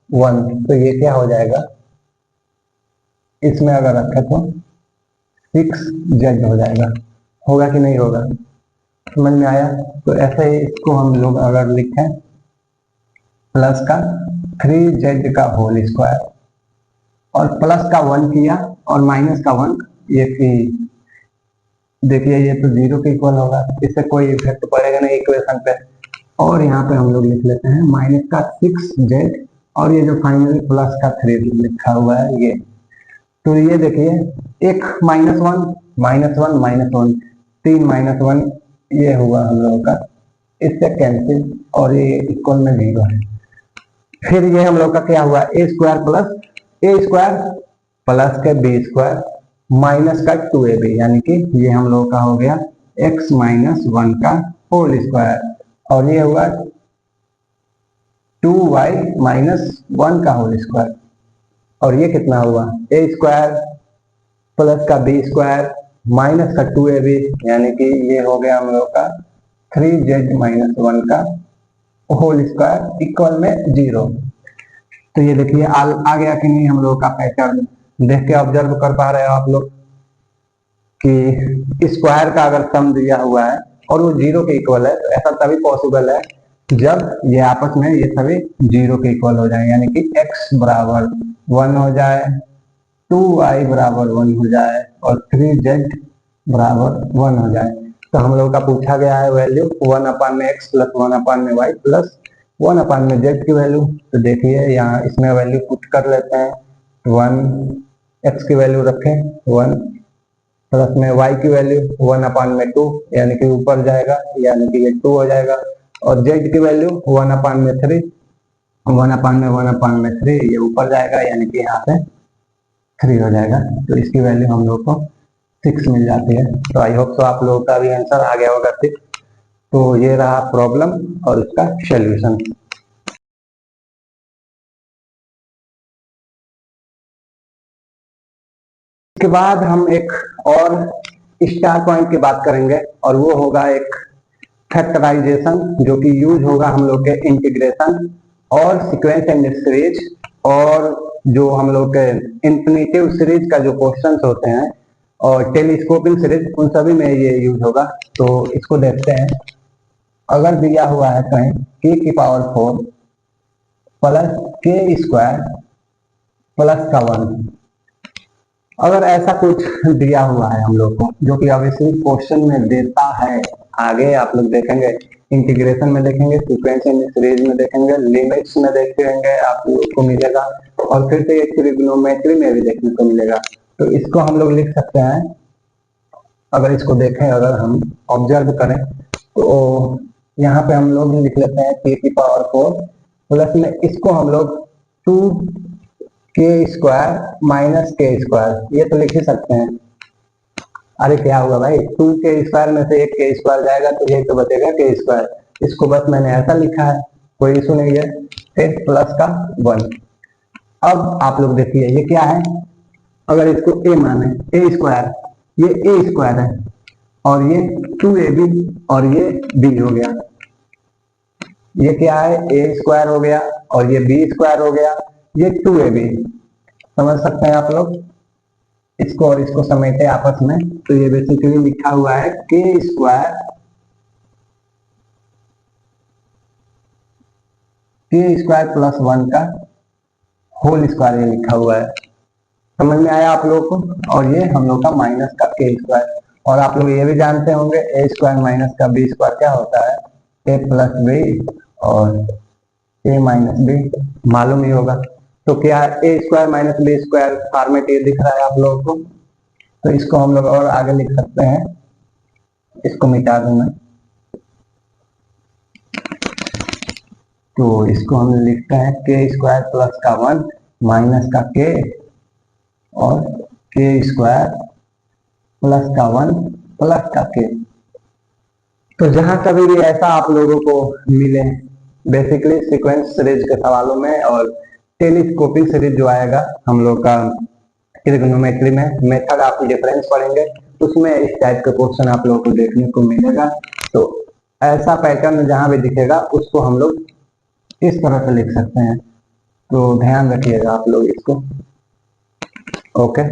[SPEAKER 1] 1, तो ये क्या हो जाएगा, इसमें अगर रखें तो 6z हो जाएगा। होगा कि नहीं होगा, समझ में आया। तो ऐसे ही इसको हम लोग अगर लिखें प्लस का 3z का होल स्क्वायर और प्लस का 1 किया और माइनस का 1, ये कि देखिए ये तो 0 के इक्वल होगा, इससे कोई इफेक्ट पड़ेगा नहीं इक्वेशन पे। और यहाँ पे हम लोग लिख लेते हैं माइनस का 6z और ये जो फाइनली प्लस का 3 लिखा हुआ है ये, तो ये देखिए एक -1 -1 -1 3 -1 ये हुआ हम लोगों का, इससे कैंसिल और ये इक्वल में 0 है। फिर ये हम लोग का क्या हुआ, a स्क्वायर प्लस के b स्क्वायर माइनस का 2ab, यानी कि ये हम लोग का हो गया x -1 का होल स्क्वायर और ये हुआ 2y -1 का होल स्क्वायर और ये कितना हुआ a स्क्वायर प्लस का b स्क्वायर माइनस का 2ab, यानी कि ये हो गया हम लोग का 3z -1 का होल स्क्वायर इक्वल में 0। तो ये देखिए आ गया कि नहीं हम लोग का पैटर्न, देख के ऑब्जर्व कर पा रहे हो आप लोग कि स्क्वायर का अगर सम दिया हुआ है और वो 0 के इक्वल है, तो ऐसा तभी पॉसिबल है जब ये आपस में ये सभी 0 के इक्वल हो जाए, यानी कि x बराबर 1 हो जाए, 2y बराबर 1 हो जाए और 3z बराबर 1 हो जाए। तो हम लोग का पूछा गया है value 1/x plus 1/y plus 1/z की वैल्यू। तो देखिए यहाँ इसमें वैल्यू पुट कर लेते हैं, 1 x की वैल्यू रखें 1 प्लस में y की वैल्यू 1/2 यानी कि ऊपर जाएगा, यानी कि ये 2 हो जाएगा, और z की वैल्यू 1/3 1/3 ये ऊपर जाएगा, यानी कि यहाँ पे 3 हो जाएगा। तो इसकी वैल्यू हम लोग को 6 मिल जाती है। तो आई होप तो आप लोगों का भी आंसर आ गया होगा 6। तो ये रहा प्रॉब्लम और इसका सॉल्यूशन। इसके बाद हम एक और स्टार पॉइंट की बात करेंगे और वो होगा एक फैक्टराइजेशन, जो कि यूज होगा हम लोग के इंटीग्रेशन और सीक्वेंस एंड सीरीज, और जो हम लोग के इंफिनिटिव सीरीज का जो क्वेश्चंस होते हैं और टेलीस्कोपिंग सीरीज, उन सभी में ये यूज होगा। तो इसको देखते हैं। अगर दिया हुआ है कहीं k⁴ प्लस k² प्लस का 1, अगर ऐसा कुछ दिया हुआ है हम लोग को, जो कि ऑब्वियसली क्वेश्चन में देता है, आगे आप लोग देखेंगे, इंटीग्रेशन में देखेंगे, सीक्वेंस एंड सीरीज में देखेंगे, लिमिट्स में देखेंगे, आप लोग को मिलेगा, और फिर से एक ट्रिग्नोमेट्री में भी देखने को मिलेगा। तो इसको हम लोग लिख सकते हैं। अगर इसको देखें, अगर हम ऑब्जर्व करें, तो यहाँ पे हम लोग लिख लेते हैं k⁴ प्लस में इसको हम लोग 2k² माइनस k², ये तो लिख ही सकते हैं। अरे क्या हुआ भाई, 2k² में से एक k² जाएगा तो ये तो बचेगा k²। इसको बस मैंने ऐसा लिखा है, कोई इशू नहीं है। फिर प्लस का 1। अब आप लोग देखिए ये क्या है, अगर इसको a माने, a², ये a² है, और ये 2ab और ये b हो गया। ये क्या है, a² हो गया और ये b² हो गया, ये 2ab। समझ सकते हैं आप लोग इसको, और इसको समेटे आपस में। तो ये बेसिकली लिखा हुआ है k² प्लस 1 का होल स्क्वायर, ये लिखा हुआ है। समझ में आया आप लोग को। और ये हम लोग का माइनस का k², और आप लोग ये भी जानते होंगे a² माइनस का b² क्या होता है, a प्लस b और a माइनस b, मालूम ही होगा। तो क्या a² माइनस b² फॉर्मेट ये दिख रहा है आप लोगों को। तो इसको हम लोग और आगे लिख सकते हैं, इसको मिटा दूं मैं। तो इसको हम लिखते हैं k² प्लस का 1 माइनस का k और k² प्लस का 1 प्लस का k। तो जहां कभी भी ऐसा आप लोगों को मिले, बेसिकली सीक्वेंस सीरीज के सवालों में और टेलीस्कोपिक सीरीज जो आएगा हम लोग का ट्रिग्नोमेट्री में, मेथड आप डिफरेंस पढ़ेंगे, उसमें इस टाइप का क्वेश्चन आप लोगों को देखने को मिलेगा। तो ऐसा पैटर्न जहां भी दिखेगा उसको हम लोग इस तरह से लिख सकते हैं। तो ध्यान रखिएगा आप लोग इसको। ओके।